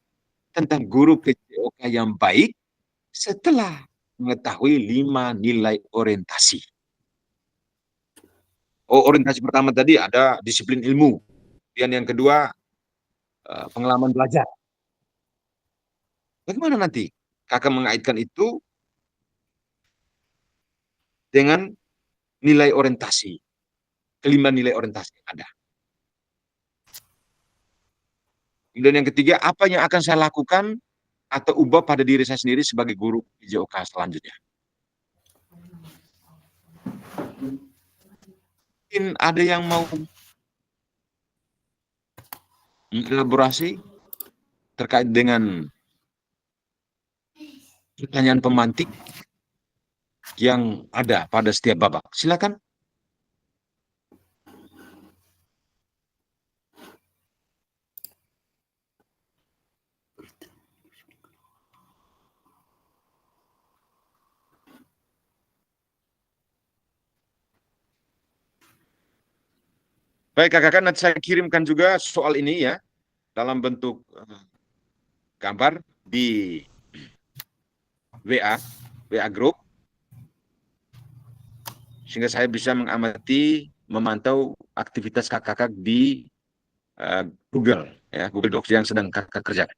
tentang guru PJOK yang baik setelah mengetahui 5 nilai orientasi. Orientasi pertama tadi ada disiplin ilmu, dan yang kedua pengalaman belajar. Bagaimana nanti kakak mengaitkan itu dengan nilai orientasi, kelima nilai orientasi yang ada. Kemudian yang ketiga, apa yang akan saya lakukan atau ubah pada diri saya sendiri sebagai guru PJOK selanjutnya. Mungkin ada yang mau elaborasi terkait dengan pertanyaan pemantik yang ada pada setiap babak. Silakan. Baik, kakak-kakak, nanti saya kirimkan juga soal ini ya, dalam bentuk gambar di WA Group, sehingga saya bisa mengamati, memantau aktivitas kakak-kakak di Google Docs yang sedang kakak kerjakan.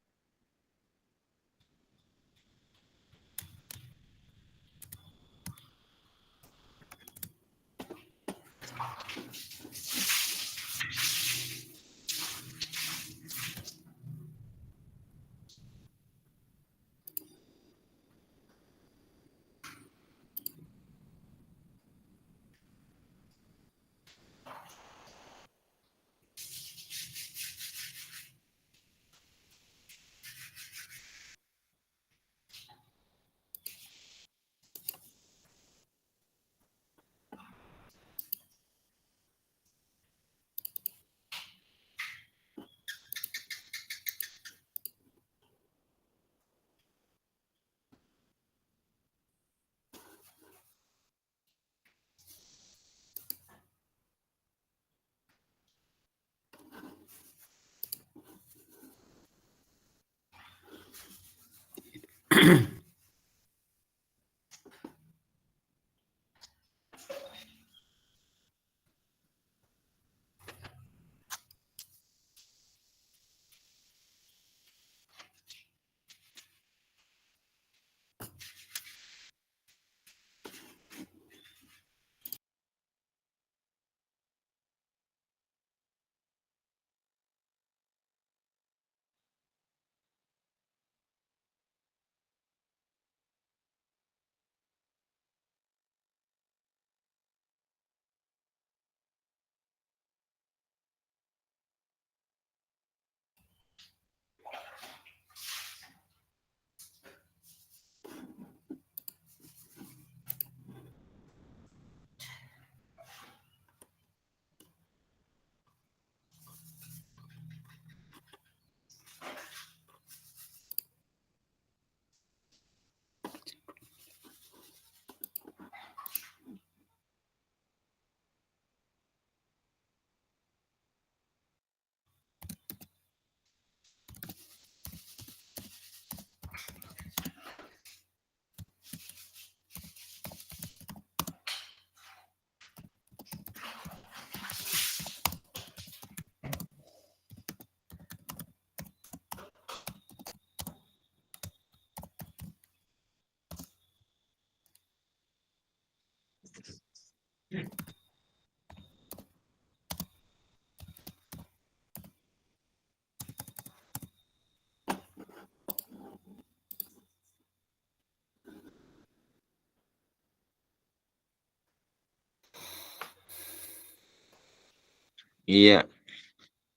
Iya,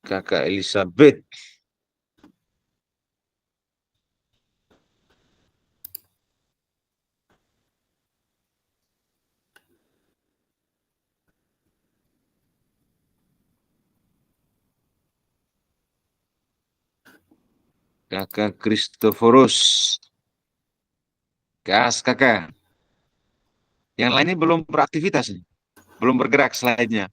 Kakak Elizabeth. Kakak Kristoforus. Gas, Kakak. Yang lainnya belum beraktivitas nih. Belum bergerak slide-nya.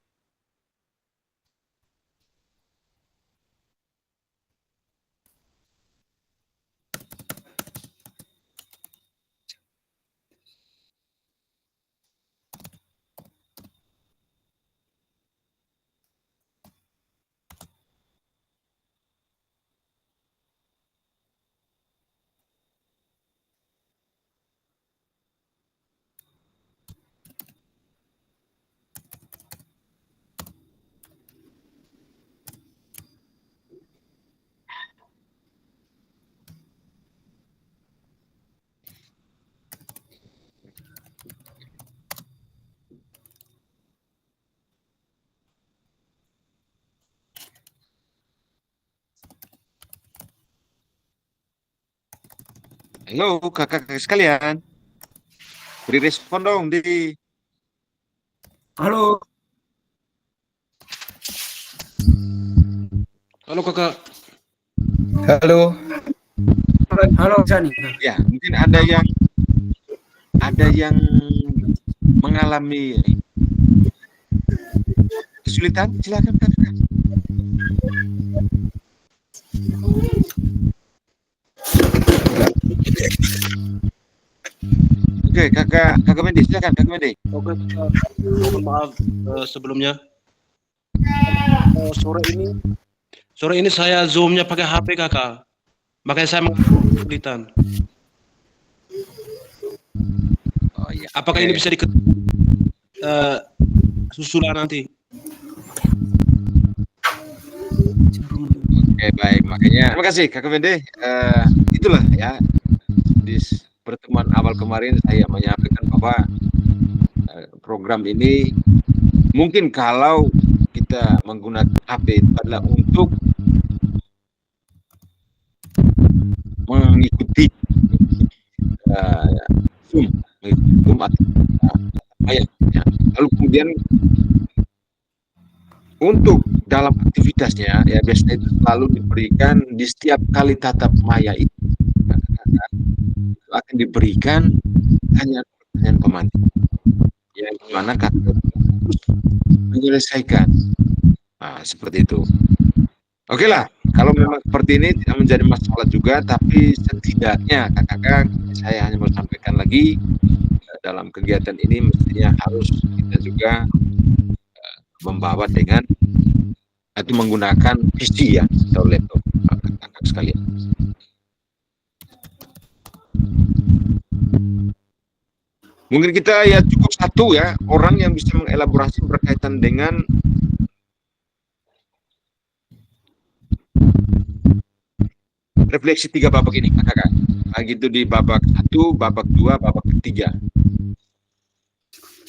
Halo, kakak-kakak sekalian. Beri respon dong di. Halo. Halo kakak. Halo. Halo Sani. Ya, mungkin ada yang mengalami kesulitan. Silakan kakak. Oke, kakak Mendy, silakan kakak Mendy. Oke, mohon maaf sebelumnya. Sore ini saya zoom-nya pakai HP kakak. Makanya saya kesulitan. Oh iya. Apakah ini bisa susulan nanti? Oke, baik. Makanya terima kasih kakak Mendy. Itulah ya, di pertemuan awal kemarin saya menyampaikan bahwa program ini mungkin kalau kita menggunakan HP itu adalah untuk mengikuti Zoom atau ya. Lalu kemudian untuk dalam aktivitasnya ya biasanya itu selalu diberikan di setiap kali tatap maya itu akan diberikan pertanyaan pemantik yang mana kakak menyelesaikan. Nah, seperti itu. Oke lah, kalau memang seperti ini tidak menjadi masalah juga, tapi setidaknya kakak saya hanya mau sampaikan lagi dalam kegiatan ini mestinya harus kita juga membawa dengan atau menggunakan PC ya atau laptop kakak sekalian. Mungkin kita ya cukup satu ya orang yang bisa mengelaborasi berkaitan dengan refleksi 3 babak ini kakak. Baik itu di babak 1, babak 2, babak 3.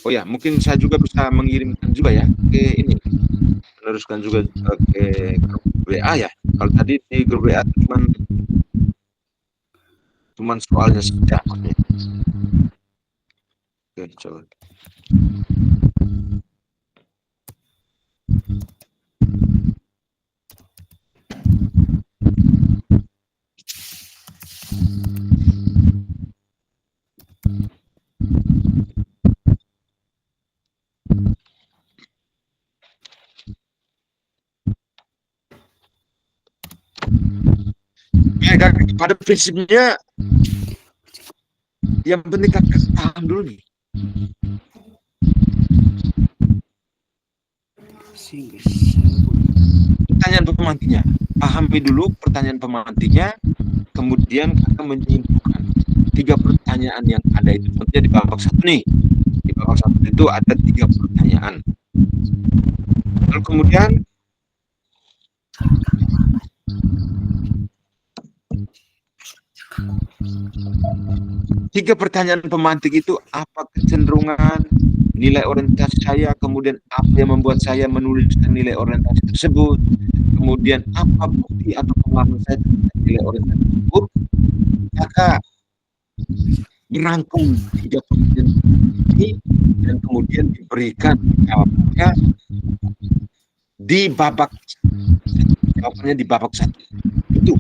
Oh ya, mungkin saya juga bisa mengirimkan juga ya ke ini, meneruskan juga ke grup WA ya. Kalau tadi di grup WA cuman soalnya saja. Oke, coba. Ya, kakak, pada prinsipnya yang penting kakak paham dulu nih. Pertanyaan pemantiknya, pahami dulu pertanyaan pemantiknya, kemudian kakak menyimpulkan 3 pertanyaan yang ada itu. Tentunya di babak 1 nih, di babak 1 itu ada 3 pertanyaan. Lalu kemudian Tiga pertanyaan pemantik itu, apa kecenderungan, nilai orientasi saya, kemudian apa yang membuat saya menuliskan nilai orientasi tersebut, kemudian apa bukti atau pengalaman saya terhadap nilai orientasi tersebut. Kakak merangkum tiga pertanyaan ini dan kemudian diberikan jawabannya di babak satu. Itu.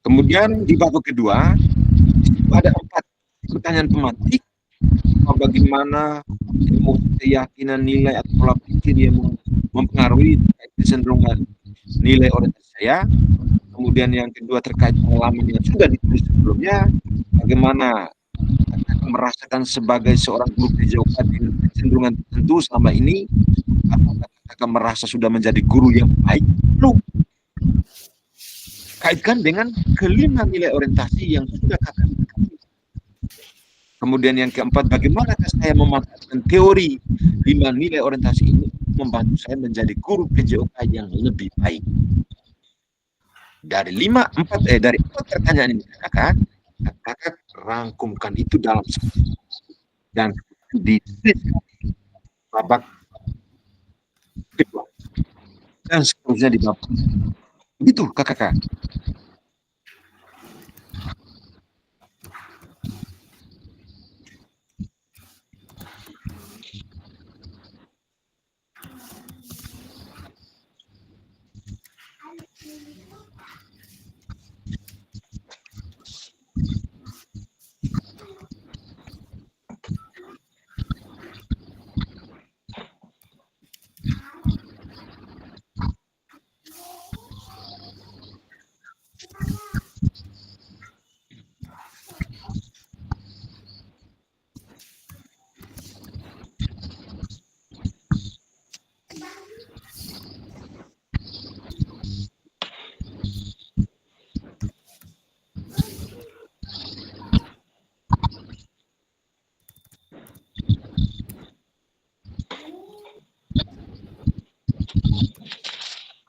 Kemudian di babak kedua ada 4 pertanyaan pemantik. Bagaimana keyakinan, nilai atau pola pikir yang mempengaruhi kecenderungan nilai orientasi saya. Kemudian yang kedua terkait pengalaman yang sudah ditulis sebelumnya, bagaimana akan merasakan sebagai seorang guru PJOK dengan kecenderungan tertentu selama ini, apakah akan merasa sudah menjadi guru yang baik. Lalu kaitkan dengan kelima nilai orientasi yang sudah kakak. Kemudian yang keempat, bagaimana saya memanfaatkan teori 5 nilai orientasi ini membantu saya menjadi guru PJOK yang lebih baik. Dari 4 pertanyaan ini kakak rangkumkan itu dalam satu dan di babak kedua dan seterusnya di babak begitu kakak.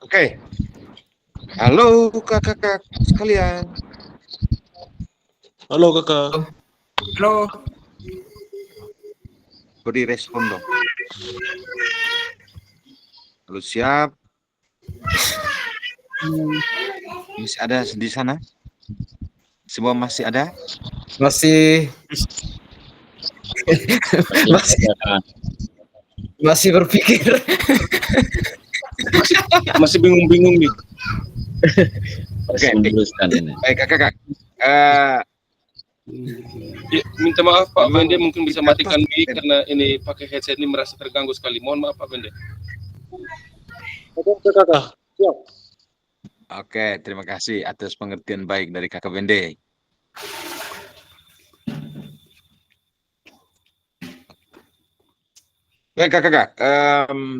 Oke. Halo kakak sekalian. Halo kakak. Halo. Beri respon dong. Halo, siap? Masih ada di sana? Semua masih ada? Masih masih berpikir. Masih bingung-bingung nih. Oke. Meneruskan ini. Baik kakak. Ya, minta maaf Pak Bende, mungkin bisa matikan mic karena ini pakai headset ini merasa terganggu sekali. Mohon maaf Pak Bende. Oke kakak. Siap. Oke, terima kasih atas pengertian baik dari kakak Bende. Baik kakak,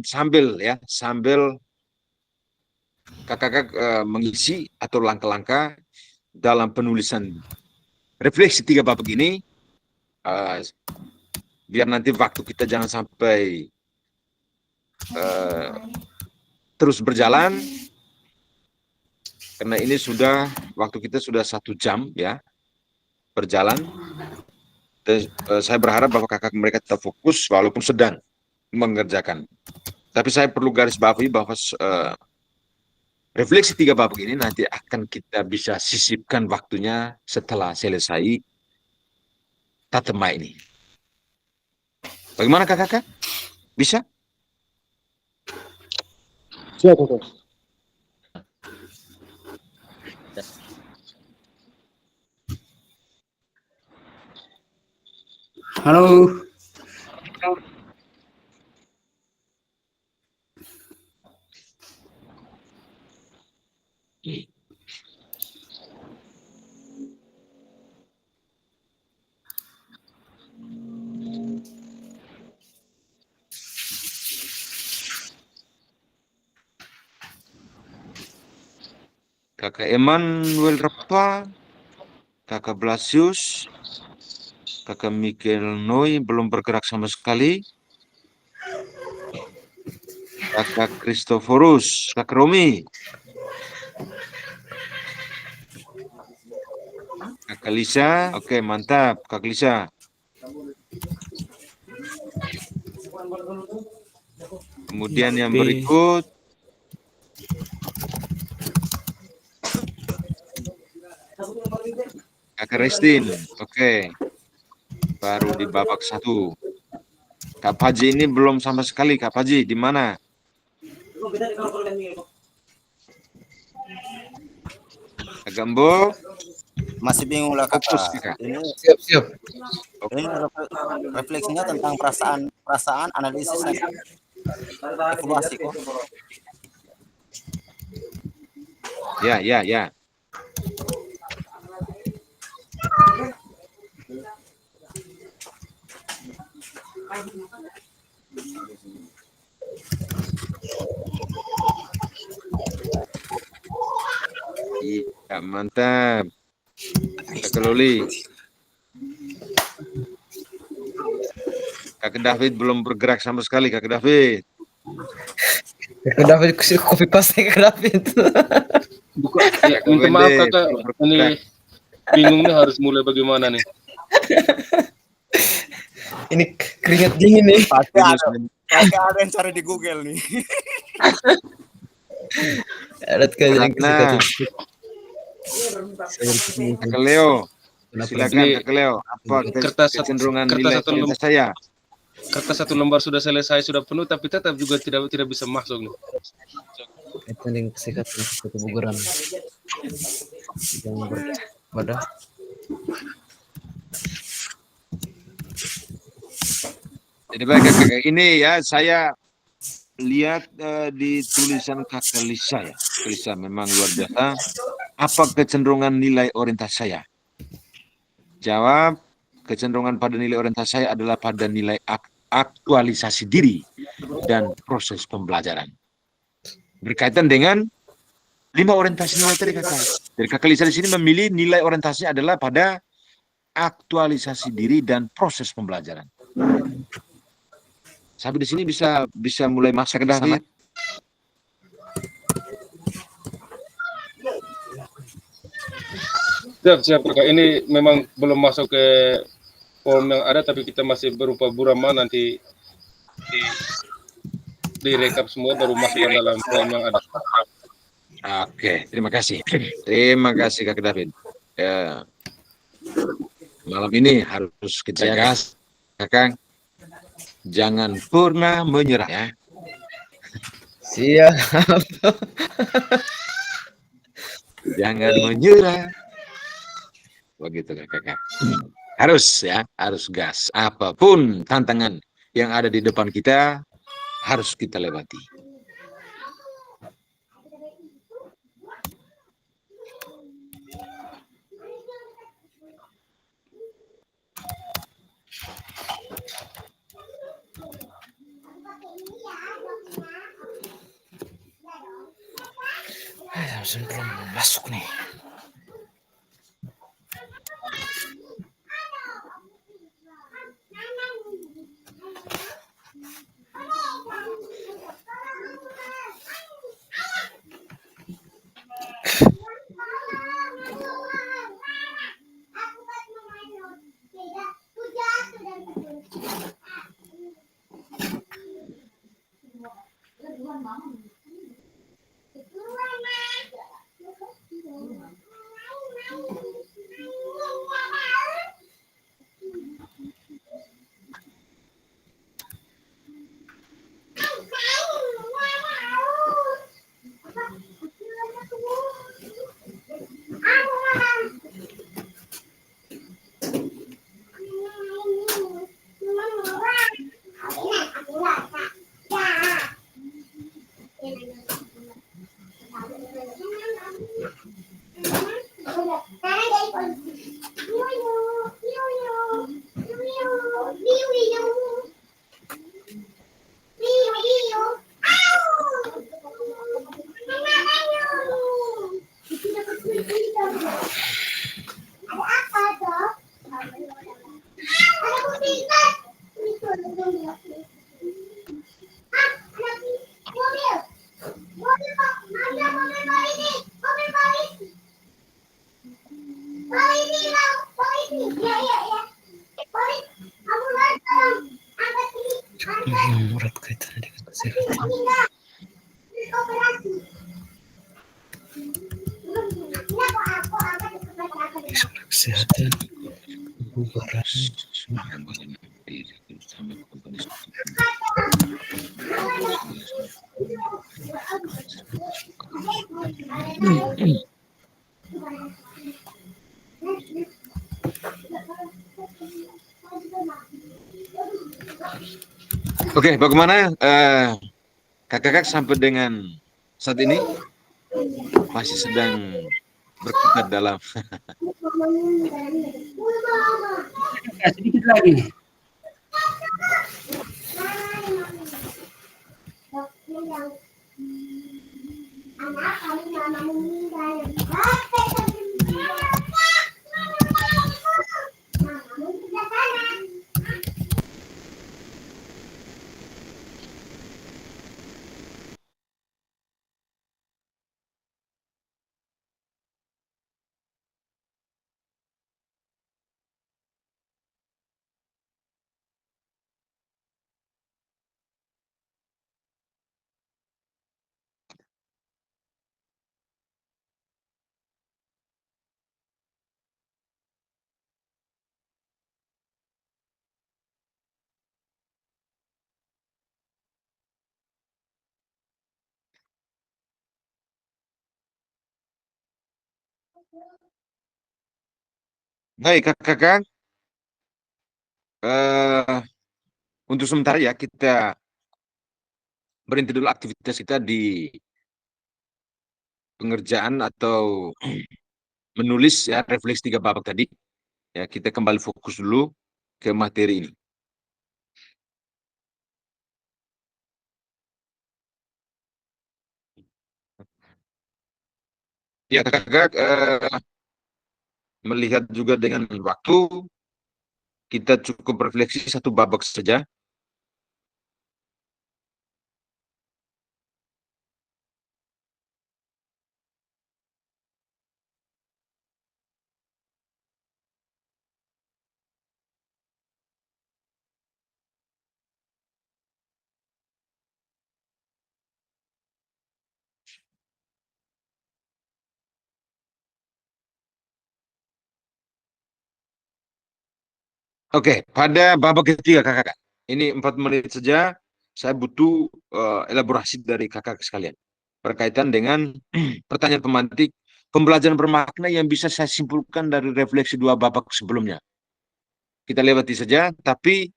sambil kakak mengisi atau langkah-langkah dalam penulisan refleksi 3 babak ini, biar nanti waktu kita jangan sampai terus berjalan, karena ini waktu kita sudah 1 jam ya berjalan. Dan, saya berharap bahwa kakak mereka tetap fokus walaupun sedang mengerjakan. Tapi saya perlu garis bawahi bahwa refleksi 3 babak ini nanti akan kita bisa sisipkan waktunya setelah selesai tatema ini. Bagaimana kakak? Bisa? Siap kakak. Halo. Kakak Emmanuel Repa, kakak Blasius, kakak Michael Noi belum bergerak sama sekali. Kakak Kristoforus, kakak Romi. Kakak Lisa, oke mantap Kak Lisa. Kemudian yang berikut Kakak Restin, oke. Baru di babak 1. Kak Paji ini belum sama sekali. Kak Paji di mana? Kak Gambo, Masih bingung lah fokus kakak. Kakak. Ini, Siap. ini refleksinya tentang perasaan, analisis, dan evaluasi kok. Ya. Iya, mantap. Kakak Loli. Kakak David belum bergerak sama sekali, Kakak David. David copy paste ke David. Ya, minta maaf kakak, ini bingungnya harus mulai bagaimana nih? Ini keringat dingin nih. Pasti ada yang cari di Google nih. Karena Kakak Leo, silakan Kakak Leo. Apa kecenderungan nilai orientasi saya? Kertas 1 lembar sudah selesai, sudah penuh, tapi tetap juga tidak bisa masuk nih. Itu kesehatan kebugaran yang berbadan. Jadi baik Kakak, ini ya saya lihat di tulisan Kakak Lisa ya. Kakak Lisa memang luar biasa. Apa kecenderungan nilai orientasi saya? Jawab, kecenderungan pada nilai orientasi saya adalah pada nilai aktualisasi diri dan proses pembelajaran. Berkaitan dengan 5 orientasi nilai tadi Kakak. Jadi Kakak Lisa di sini memilih nilai orientasinya adalah pada aktualisasi diri dan proses pembelajaran. Sampai di sini bisa mulai masak dah sama. Siap kakak, ini memang belum masuk ke form yang ada, tapi kita masih berupa burama, nanti direkap semua baru masuk ke dalam form yang ada. Oke, terima kasih. Terima kasih Kak David. Ya, malam ini harus kita gas, Kakak. Jangan pernah menyerah ya. Siap. Jangan menyerah. Begitu Kakak. Harus gas. Apapun tantangan yang ada di depan kita harus kita lewati. Belum masuk nih. Mobil ini, mobil Paris. kesehatan, kebugaran, Oke, bagaimana kakak-kakak sampai dengan saat ini masih sedang berkutat dalam Ya, sedikit lagi. Baik, kakak-kakak, untuk sementara ya kita berhenti dulu aktivitas kita di pengerjaan atau menulis ya refleksi 3 babak tadi. Ya, kita kembali fokus dulu ke materi ini. Ya, kakak-kakak, melihat juga dengan waktu, kita cukup refleksi 1 babak saja. Oke, pada babak ketiga kakak, ini 4 menit saja. Saya butuh elaborasi dari kakak sekalian berkaitan dengan pertanyaan pemantik pembelajaran bermakna yang bisa saya simpulkan dari refleksi 2 babak sebelumnya. Kita lewati saja, tapi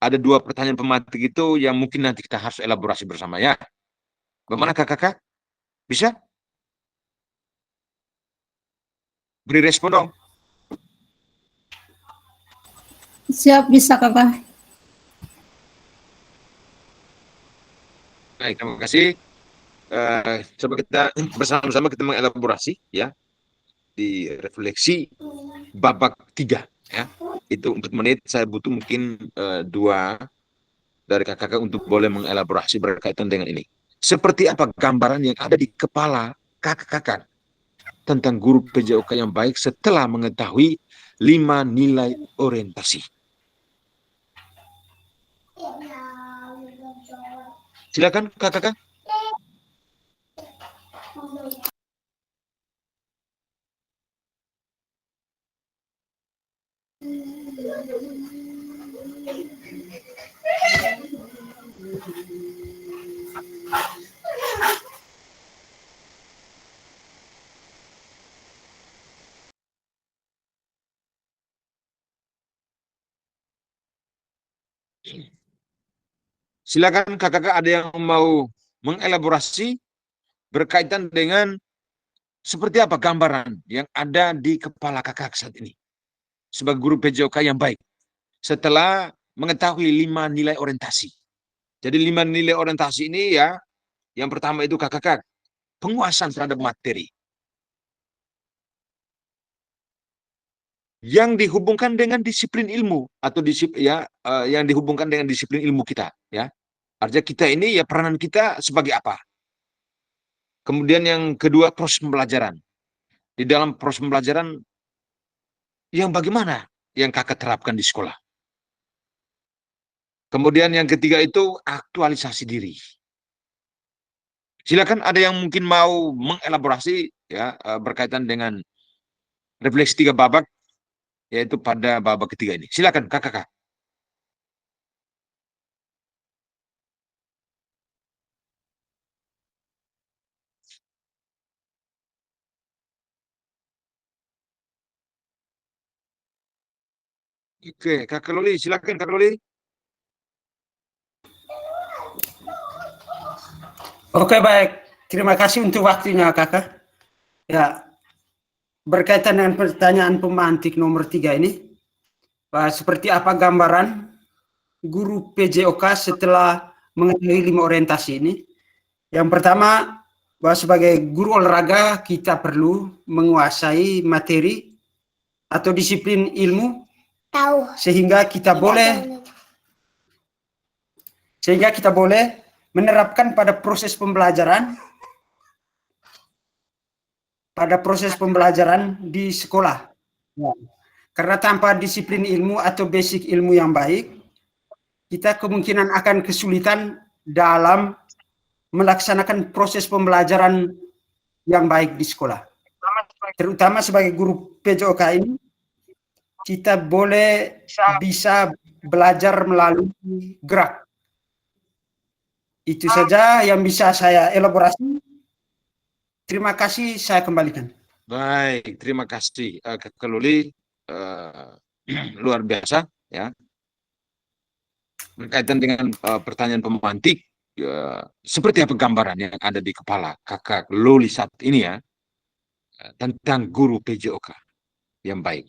ada 2 pertanyaan pemantik itu yang mungkin nanti kita harus elaborasi bersama ya. Bagaimana kakak? Bisa beri respon dong? Siap, bisa kakak. Baik, terima kasih. Coba kita bersama-sama kita mengelaborasi ya di refleksi babak 3 ya. Itu 4 menit saya butuh mungkin 2 dari kakak untuk boleh mengelaborasi berkaitan dengan ini. Seperti apa gambaran yang ada di kepala kakak-kakak tentang guru PJOK yang baik setelah mengetahui 5 nilai orientasi? Silakan kakak-kakak. Silakan kakak-kakak, ada yang mau mengelaborasi berkaitan dengan seperti apa gambaran yang ada di kepala kakak saat ini sebagai guru PJOK yang baik setelah mengetahui 5 nilai orientasi. Jadi 5 nilai orientasi ini ya, yang pertama itu kakak-kakak penguasaan terhadap materi yang dihubungkan dengan disiplin ilmu atau yang dihubungkan dengan disiplin ilmu kita ya. Artinya kita ini ya peranan kita sebagai apa? Kemudian yang kedua proses pembelajaran. Di dalam proses pembelajaran yang bagaimana yang kakak terapkan di sekolah. Kemudian yang ketiga itu aktualisasi diri. Silakan ada yang mungkin mau mengelaborasi ya berkaitan dengan refleksi 3 babak yaitu pada babak ketiga ini. Silakan kakak. Oke, kakak Loli, silakan kakak Loli. Oke, baik. Terima kasih untuk waktunya, Kakak. Ya, berkaitan dengan pertanyaan pemantik nomor 3 ini, seperti apa gambaran guru PJOK setelah mengetahui 5 orientasi ini? Yang pertama, bahwa sebagai guru olahraga kita perlu menguasai materi atau disiplin ilmu sehingga kita boleh menerapkan pada proses pembelajaran di sekolah. Ya. Karena tanpa disiplin ilmu atau basic ilmu yang baik, kita kemungkinan akan kesulitan dalam melaksanakan proses pembelajaran yang baik di sekolah. Terutama sebagai guru PJOK ini, kita bisa belajar melalui gerak. Itu saja yang bisa saya elaborasi. Terima kasih, saya kembalikan. Baik, terima kasih kakak Loli. Luar biasa ya. Berkaitan dengan pertanyaan pemantik, seperti apa gambaran yang ada di kepala kakak Loli saat ini ya, tentang guru PJOK yang baik.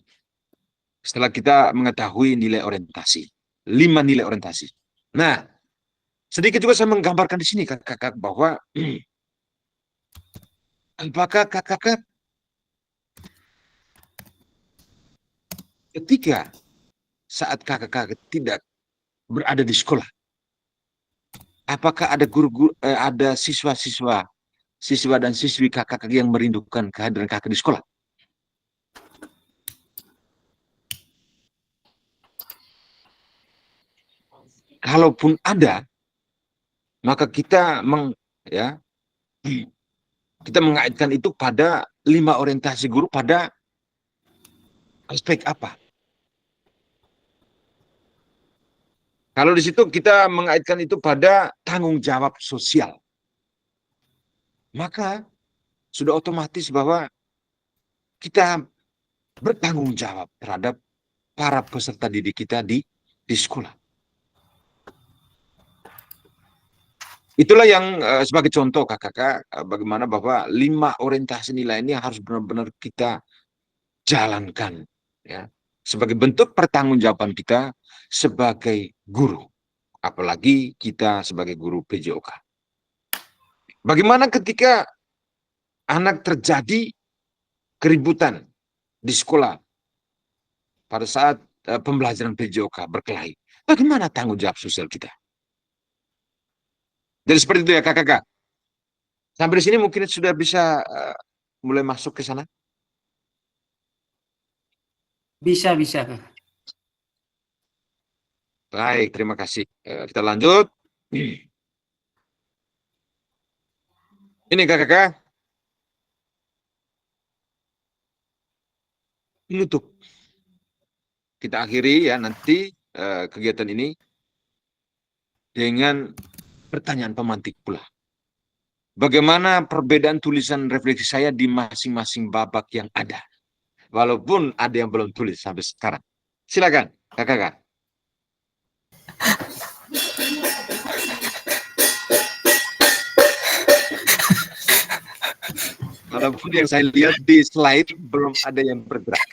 Setelah kita mengetahui nilai orientasi, 5 nilai orientasi. Nah, sedikit juga saya menggambarkan di sini kakak bahwa apakah kakak ketika saat kakak tidak berada di sekolah, apakah ada guru-guru, ada siswa dan siswi kakak yang merindukan kehadiran kakak di sekolah? Kalaupun ada, maka kita mengaitkan itu pada 5 orientasi guru pada aspek apa? Kalau di situ kita mengaitkan itu pada tanggung jawab sosial, maka sudah otomatis bahwa kita bertanggung jawab terhadap para peserta didik kita di sekolah. Itulah yang sebagai contoh kakak, bagaimana bahwa 5 orientasi nilai ini harus benar-benar kita jalankan ya, sebagai bentuk pertanggungjawaban kita sebagai guru, apalagi kita sebagai guru PJOK. Bagaimana ketika anak terjadi keributan di sekolah pada saat pembelajaran PJOK berkelahi, bagaimana tanggung jawab sosial kita? Jadi seperti itu ya kakak. Sampai di sini mungkin sudah bisa mulai masuk ke sana. Bisa. Baik, terima kasih. Kita lanjut. Ini kakak. Penutup. Kita akhiri ya nanti kegiatan ini dengan pertanyaan pemantik pula. Bagaimana perbedaan tulisan refleksi saya di masing-masing babak yang ada? Walaupun ada yang belum tulis sampai sekarang. Silakan, kakak. Walaupun yang saya lihat di slide belum ada yang bergerak.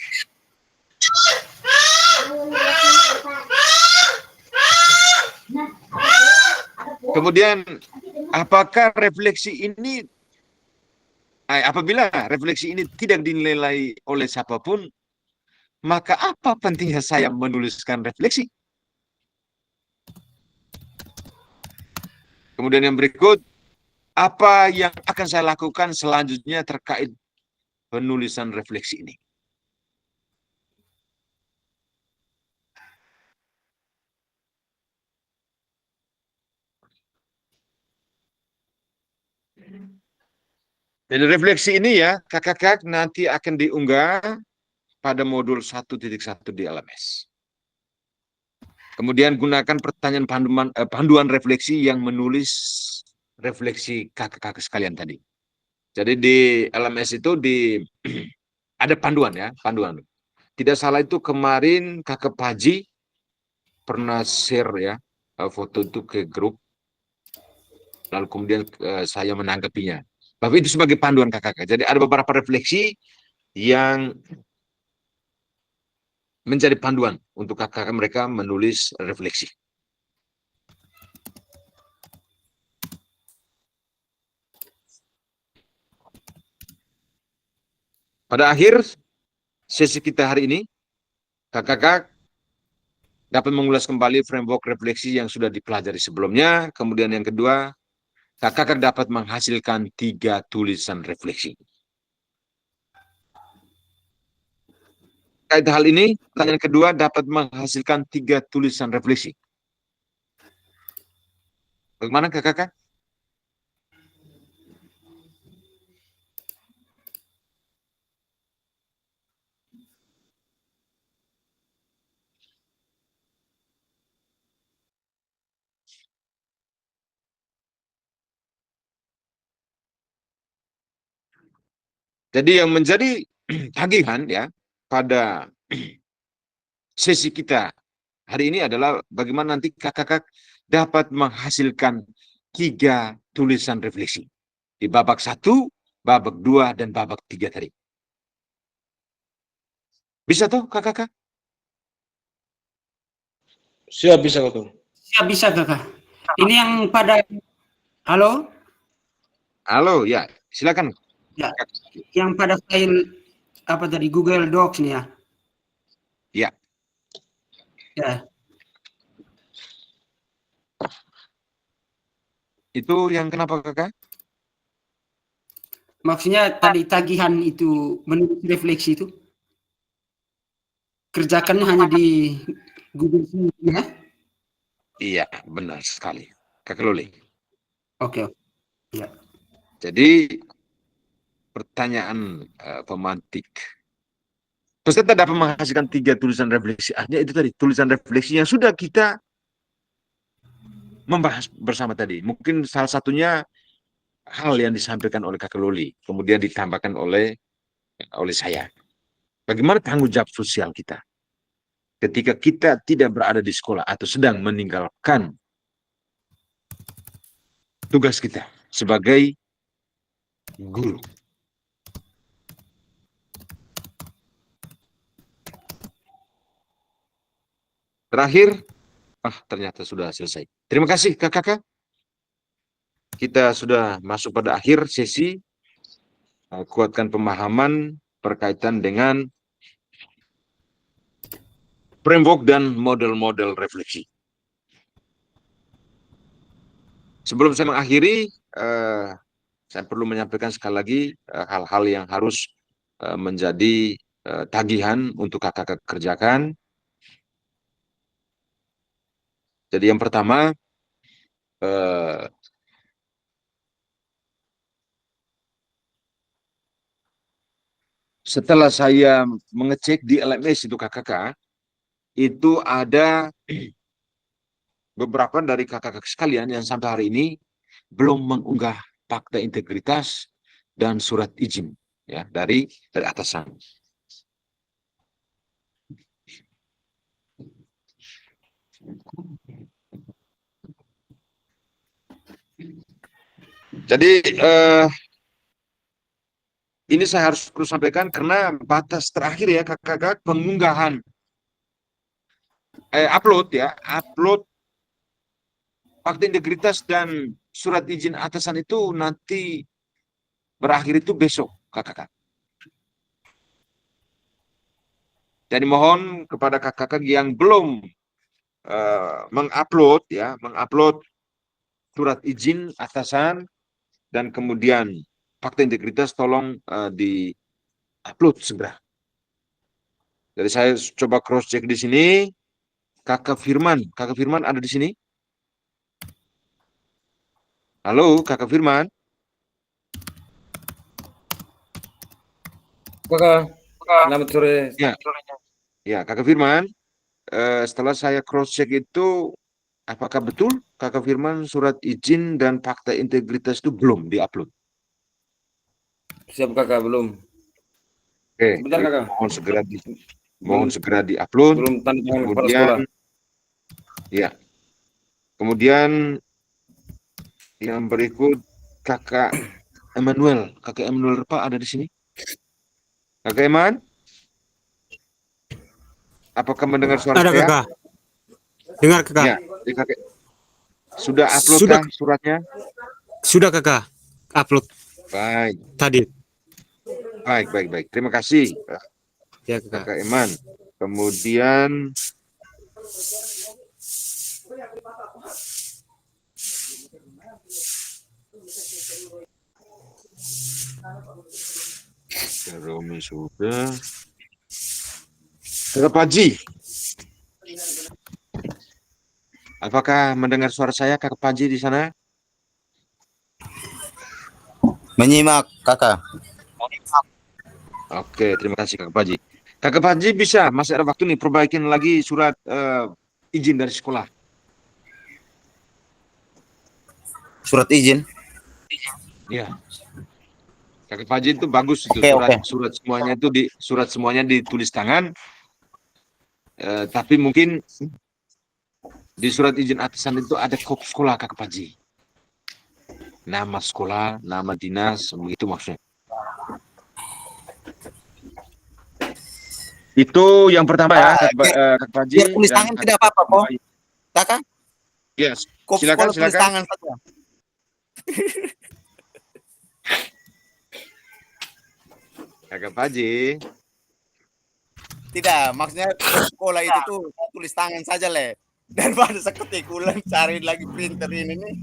Kemudian, apakah refleksi ini, apabila refleksi ini tidak dinilai oleh siapapun, maka apa pentingnya saya menuliskan refleksi? Kemudian yang berikut, apa yang akan saya lakukan selanjutnya terkait penulisan refleksi ini? Jadi refleksi ini ya, kakak nanti akan diunggah pada modul 1.1 di LMS. Kemudian gunakan pertanyaan panduan refleksi yang menulis refleksi kakak-kakak sekalian tadi. Jadi di LMS itu ada panduan ya, panduan. Tidak salah itu kemarin kakak Paji pernah share ya foto itu ke grup, lalu kemudian saya menanggapinya. Tapi itu sebagai panduan kakak-kakak. Jadi ada beberapa refleksi yang menjadi panduan untuk kakak-kakak mereka menulis refleksi. Pada akhir sesi kita hari ini, kakak-kakak dapat mengulas kembali framework refleksi yang sudah dipelajari sebelumnya. Kemudian yang kedua, kakak-kakak dapat menghasilkan 3 tulisan refleksi. Terkait hal ini, pertanyaan kedua dapat menghasilkan 3 tulisan refleksi. Bagaimana kakak-kakak? Jadi yang menjadi tagihan ya pada sesi kita hari ini adalah bagaimana nanti kakak-kakak dapat menghasilkan 3 tulisan refleksi di babak 1, babak 2, dan babak 3 tadi. Bisa tuh kakak-kakak? Siap, bisa kakak. Siap, bisa kakak. Ini yang pada, halo? Halo, ya silakan. Ya, yang pada file apa tadi Google Docs nih ya? Ya. Ya, Itu yang kenapa kakak? maksudnya tadi tagihan itu menulis refleksi itu kerjakannya hanya di Google Sheet ya? Iya, benar sekali. Kakak Loli. Oke. Ya. Jadi pertanyaan pemantik. Peserta dapat menghasilkan 3 tulisan refleksi. Artinya itu tadi, tulisan refleksi yang sudah kita membahas bersama tadi. Mungkin salah satunya hal yang disampaikan oleh Kakak Loli, kemudian ditambahkan oleh saya. Bagaimana tanggung jawab sosial kita ketika kita tidak berada di sekolah atau sedang meninggalkan tugas kita sebagai guru. Terakhir, ternyata sudah selesai. Terima kasih kakak-kakak. Kita sudah masuk pada akhir sesi. Kuatkan pemahaman berkaitan dengan framework dan model-model refleksi. Sebelum saya mengakhiri, saya perlu menyampaikan sekali lagi hal-hal yang harus menjadi tagihan untuk kakak-kakak kerjakan. Jadi yang pertama, setelah saya mengecek di LMS itu kakak-kakak, itu ada beberapa dari kakak-kakak sekalian yang sampai hari ini belum mengunggah fakta integritas dan surat izin ya dari atasan. Jadi ini saya harus perlu sampaikan karena batas terakhir ya kakak-kakak pengunggahan upload fakta integritas dan surat izin atasan itu nanti berakhir itu besok kakak-kakak. Jadi mohon kepada kakak-kakak yang belum mengupload surat izin atasan dan kemudian fakta integritas tolong di-upload segera. Jadi saya coba cross check di sini. Kakak Firman ada di sini? Halo, Kakak Firman. Kakak. Selamat sore. Ya. Ya, Kakak Firman, setelah saya cross check itu, apakah betul Kakak Firman surat izin dan fakta integritas itu belum diupload? Siap kakak, belum. Oke, Sebentar kakak. mohon segera diupload. Belum tanda tangan kepala Kemudian, sekolah. ya, kemudian yang berikut Kakak Emmanuel Repa ada di sini. Kakak Eman, apakah mendengar suara Ada saya? kakak. Dengar kakak. Ya, Kakak sudah upload Sudah. kah suratnya? Sudah kakak. Upload Baik, tadi. baik. Terima kasih, Ya kakak. Kakak Eman. Kemudian Romi sudah. Kakak Paji, apakah mendengar suara saya, Kakak Paji di sana? Menyimak, Kakak. Oke, terima kasih Kakak Paji. Kakak Paji bisa, masih ada waktu nih, perbaikin lagi surat izin dari sekolah. Surat izin. Ya. Kakak Paji itu bagus itu, Oke. surat semuanya ditulis tangan. Tapi mungkin di surat izin atasan itu ada kop sekolah Kakak Paji. Nama sekolah, nama dinas, begitu maksudnya. Itu yang pertama ya, Kakak Paji. Biar tulis tangan tidak apa-apa kok. Kakak, Yes, kop silakan, sekolah tulis silakan. tangan saja. Kakak Paji. Tidak, maksudnya kop sekolah itu tuh tulis tangan saja le. Daripada seketik ulang cari lagi printer ini nih.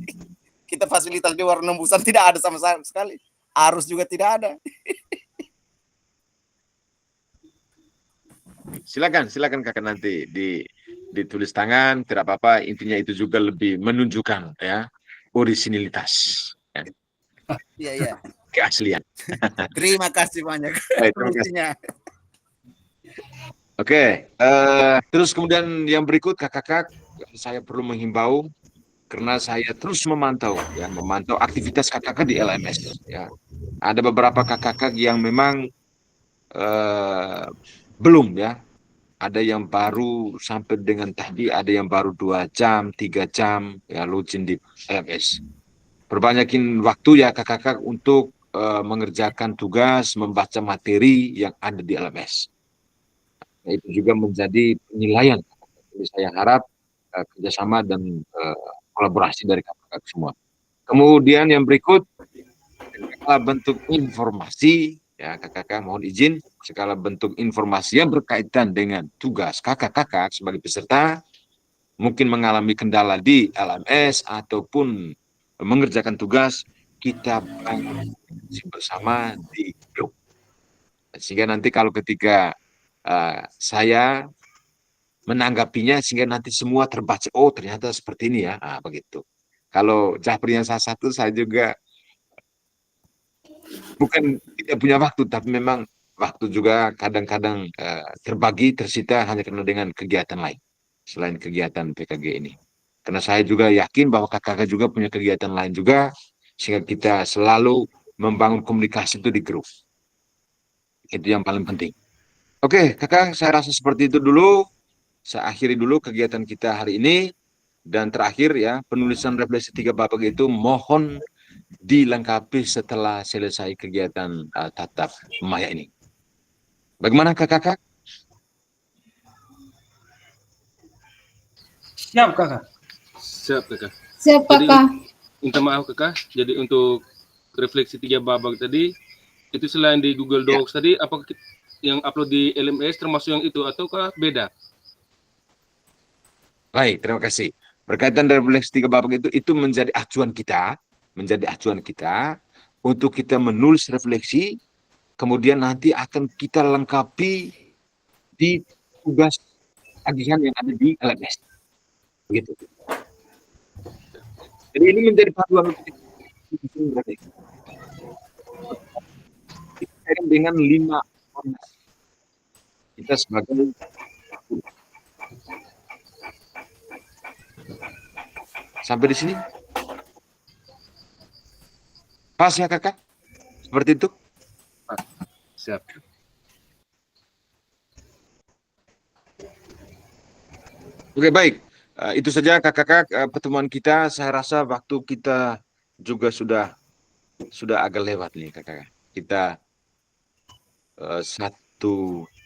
Kita fasilitas di warna nembusan tidak ada sama sekali. Arus juga tidak ada. Silakan Kakak nanti ditulis tangan, tidak apa-apa. Intinya itu juga lebih menunjukkan ya orisinilitas, ya, Iya. keaslian. Terima kasih banyak. Baik, terima kasih. Solusinya. Oke, terus kemudian yang berikut kakak-kakak, saya perlu menghimbau karena saya terus memantau aktivitas kakak-kakak di LMS. Ya, ada beberapa kakak-kakak yang memang belum ya. Ada yang baru sampai dengan tadi, ada yang baru 2 jam, 3 jam ya login di LMS. Perbanyakin waktu ya kakak-kakak untuk mengerjakan tugas, membaca materi yang ada di LMS. Nah, itu juga menjadi penilaian. Jadi saya harap kerjasama dan kolaborasi dari kakak-kakak semua. Kemudian yang berikut, segala bentuk informasi, ya kakak-kakak mohon izin, segala bentuk informasi yang berkaitan dengan tugas kakak-kakak sebagai peserta, mungkin mengalami kendala di LMS ataupun mengerjakan tugas, kita bersama di grup. Sehingga nanti kalau ketika saya menanggapinya, sehingga nanti semua terbaca, oh ternyata seperti ini ya, begitu. Kalau Japrinya salah satu, saya juga bukan tidak punya waktu, tapi memang waktu juga kadang-kadang tersita hanya karena dengan kegiatan lain, selain kegiatan PKG ini. Karena saya juga yakin bahwa kakak-kakak juga punya kegiatan lain juga, sehingga kita selalu membangun komunikasi itu di grup. Itu yang paling penting. Oke, kakak, saya rasa seperti itu dulu. Saya akhiri dulu kegiatan kita hari ini. Dan terakhir ya, penulisan refleksi 3 babak itu mohon dilengkapi setelah selesai kegiatan tatap maya ini. Bagaimana kakak-kakak? Siap kakak. Siap kakak. Siap kakak. Minta maaf kakak. Jadi untuk refleksi 3 babak tadi, itu selain di Google Docs tadi, apakah yang upload di LMS termasuk yang itu ataukah beda? Baik, terima kasih. Berkaitan dengan refleksi 3 babak itu menjadi acuan kita, untuk kita menulis refleksi, kemudian nanti akan kita lengkapi di tugas tagihan yang ada di LMS. Begitu. Jadi ini menjadi panduan dengan 5 kita sebagai sampai di sini. Pas ya kakak? Seperti itu? Siap. Oke, baik. Itu saja kakak-kakak pertemuan kita. Saya rasa waktu kita juga sudah agak lewat nih kakak. Kita 1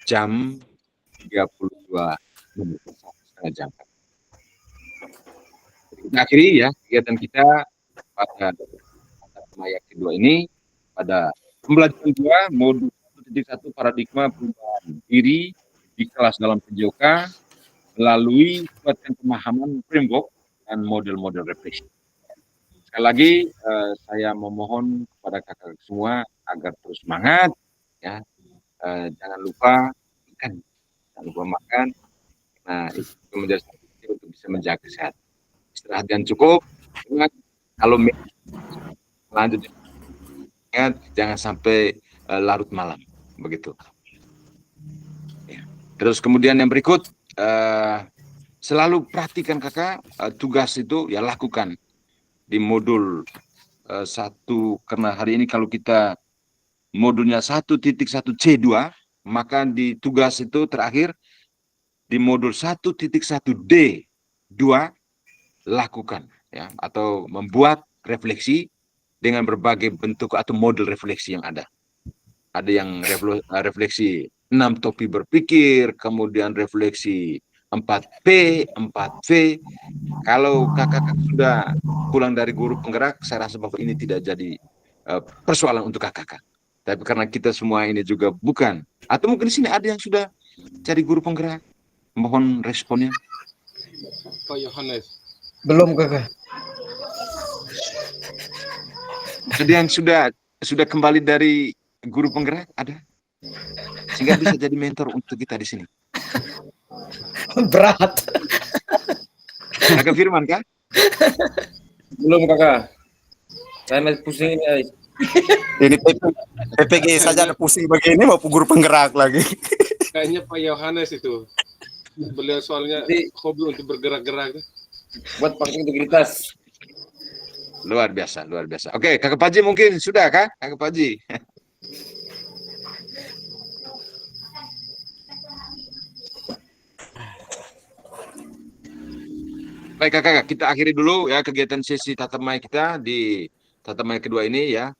jam 32 menit, 1,5 jam. Kita akhiri ya kegiatan kita pada yang kedua ini pada pembelajaran 2 modul 1.1 paradigma perubahan diri di kelas dalam PJOK melalui kuatkan pemahaman framework dan model-model refleksi. Sekali lagi saya memohon kepada kakak semua agar terus semangat ya. Jangan lupa makan, Nah, itu menjadi strategi untuk bisa menjaga kesehatan. Istirahat yang cukup. Ingat, kalau lanjut, ingat jangan sampai larut malam, begitu. Ya. Terus kemudian yang berikut, selalu perhatikan kakak tugas itu ya lakukan di modul 1, karena hari ini kalau kita modulnya 1.1C2, maka di tugas itu terakhir di modul 1.1D2 lakukan ya, atau membuat refleksi dengan berbagai bentuk atau model refleksi yang ada. Ada yang refleksi 6 topi berpikir, kemudian refleksi 4P, 4V. Kalau kakak sudah pulang dari guru penggerak, saya rasa bahwa ini tidak jadi persoalan untuk kakak. Tapi karena kita semua ini juga bukan, atau mungkin di sini ada yang sudah cari guru penggerak, mohon responnya. Pak Yohanes. Belum kakak. Ada yang sudah kembali dari guru penggerak, ada? Sehingga bisa jadi mentor untuk kita di sini. Berat. Kakak Firman kah? Belum kakak. Saya masih pusing ini. Ais. Ini PPG saja ada pusing begini mau guru penggerak lagi. Kayaknya Pak Yohanes itu. Beliau soalnya hobi untuk bergerak-gerak. Buat pakai integritas. Luar biasa. Oke, kakak Paji mungkin sudah kah? Kakak Paji. Baik kakak, kita akhiri dulu ya kegiatan sesi tatap maya kita di tatap maya kedua ini ya.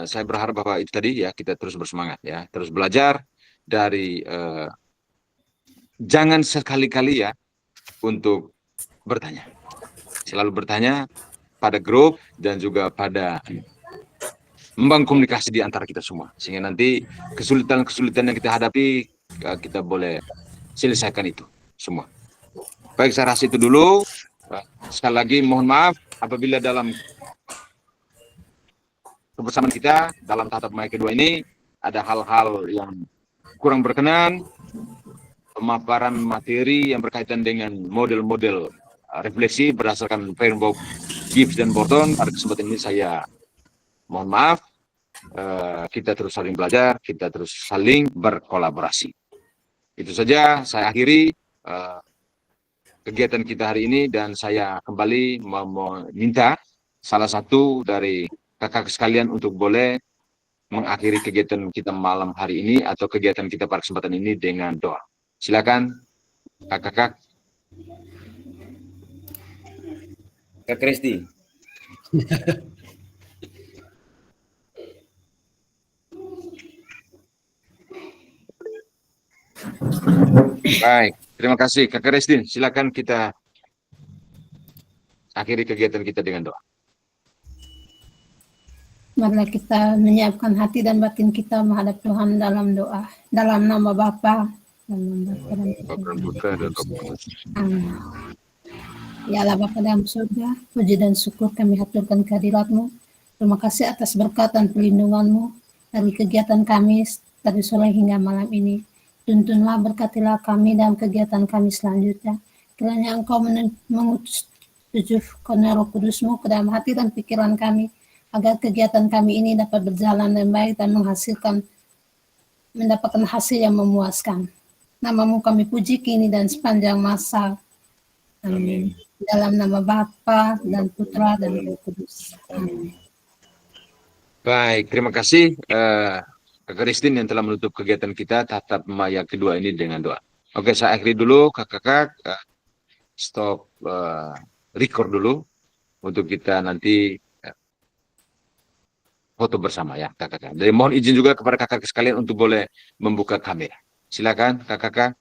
Saya berharap bahwa itu tadi ya kita terus bersemangat ya, terus belajar dari jangan sekali-kali ya untuk bertanya. Selalu bertanya pada grup dan juga pada membangun komunikasi di antara kita semua. Sehingga nanti kesulitan-kesulitan yang kita hadapi kita boleh selesaikan itu semua. Baik, saya rasa itu dulu. Sekali lagi mohon maaf apabila dalam kebersamaan kita dalam tatap maya kedua ini ada hal-hal yang kurang berkenan, pemaparan materi yang berkaitan dengan model-model refleksi berdasarkan framework Gibbs dan Burton. Pada kesempatan ini saya mohon maaf. Kita terus saling belajar, kita terus saling berkolaborasi. Itu saja saya akhiri kegiatan kita hari ini, dan saya kembali meminta salah satu dari kakak sekalian untuk boleh mengakhiri kegiatan kita malam hari ini atau kegiatan kita pada kesempatan ini dengan doa. Silakan kakak. Kak Kristi. Baik, terima kasih kakak Restin. Silakan kita akhiri kegiatan kita dengan doa. Marilah kita menyiapkan hati dan batin kita menghadap Tuhan dalam doa. Dalam nama Bapa dan nama Putra dan Roh Kudus. Amin. Ya Allah Bapa dalam surga, puji dan syukur kami haturkan kehadirat-Mu. Terima kasih atas berkat dan perlindungan-Mu dari kegiatan kami dari sore hingga malam ini. Tuntunlah, berkatilah kami dalam kegiatan kami selanjutnya. Kiranya Engkau mengutus 7 karena Roh Kudus-Mu ke dalam hati dan pikiran kami, agar kegiatan kami ini dapat berjalan dengan baik dan mendapatkan hasil yang memuaskan. Namamu kami puji kini dan sepanjang masa. Amin. Dalam nama Bapa dan Putra dan Roh Kudus. Amin. Baik, terima kasih Kak Christine yang telah menutup kegiatan kita tatap maya kedua ini dengan doa. Oke, saya akhiri dulu kakak-kakak, stop record dulu untuk kita nanti foto bersama ya kakak-kakak. Jadi mohon izin juga kepada kakak sekalian untuk boleh membuka kamera. Silakan kakak-kakak.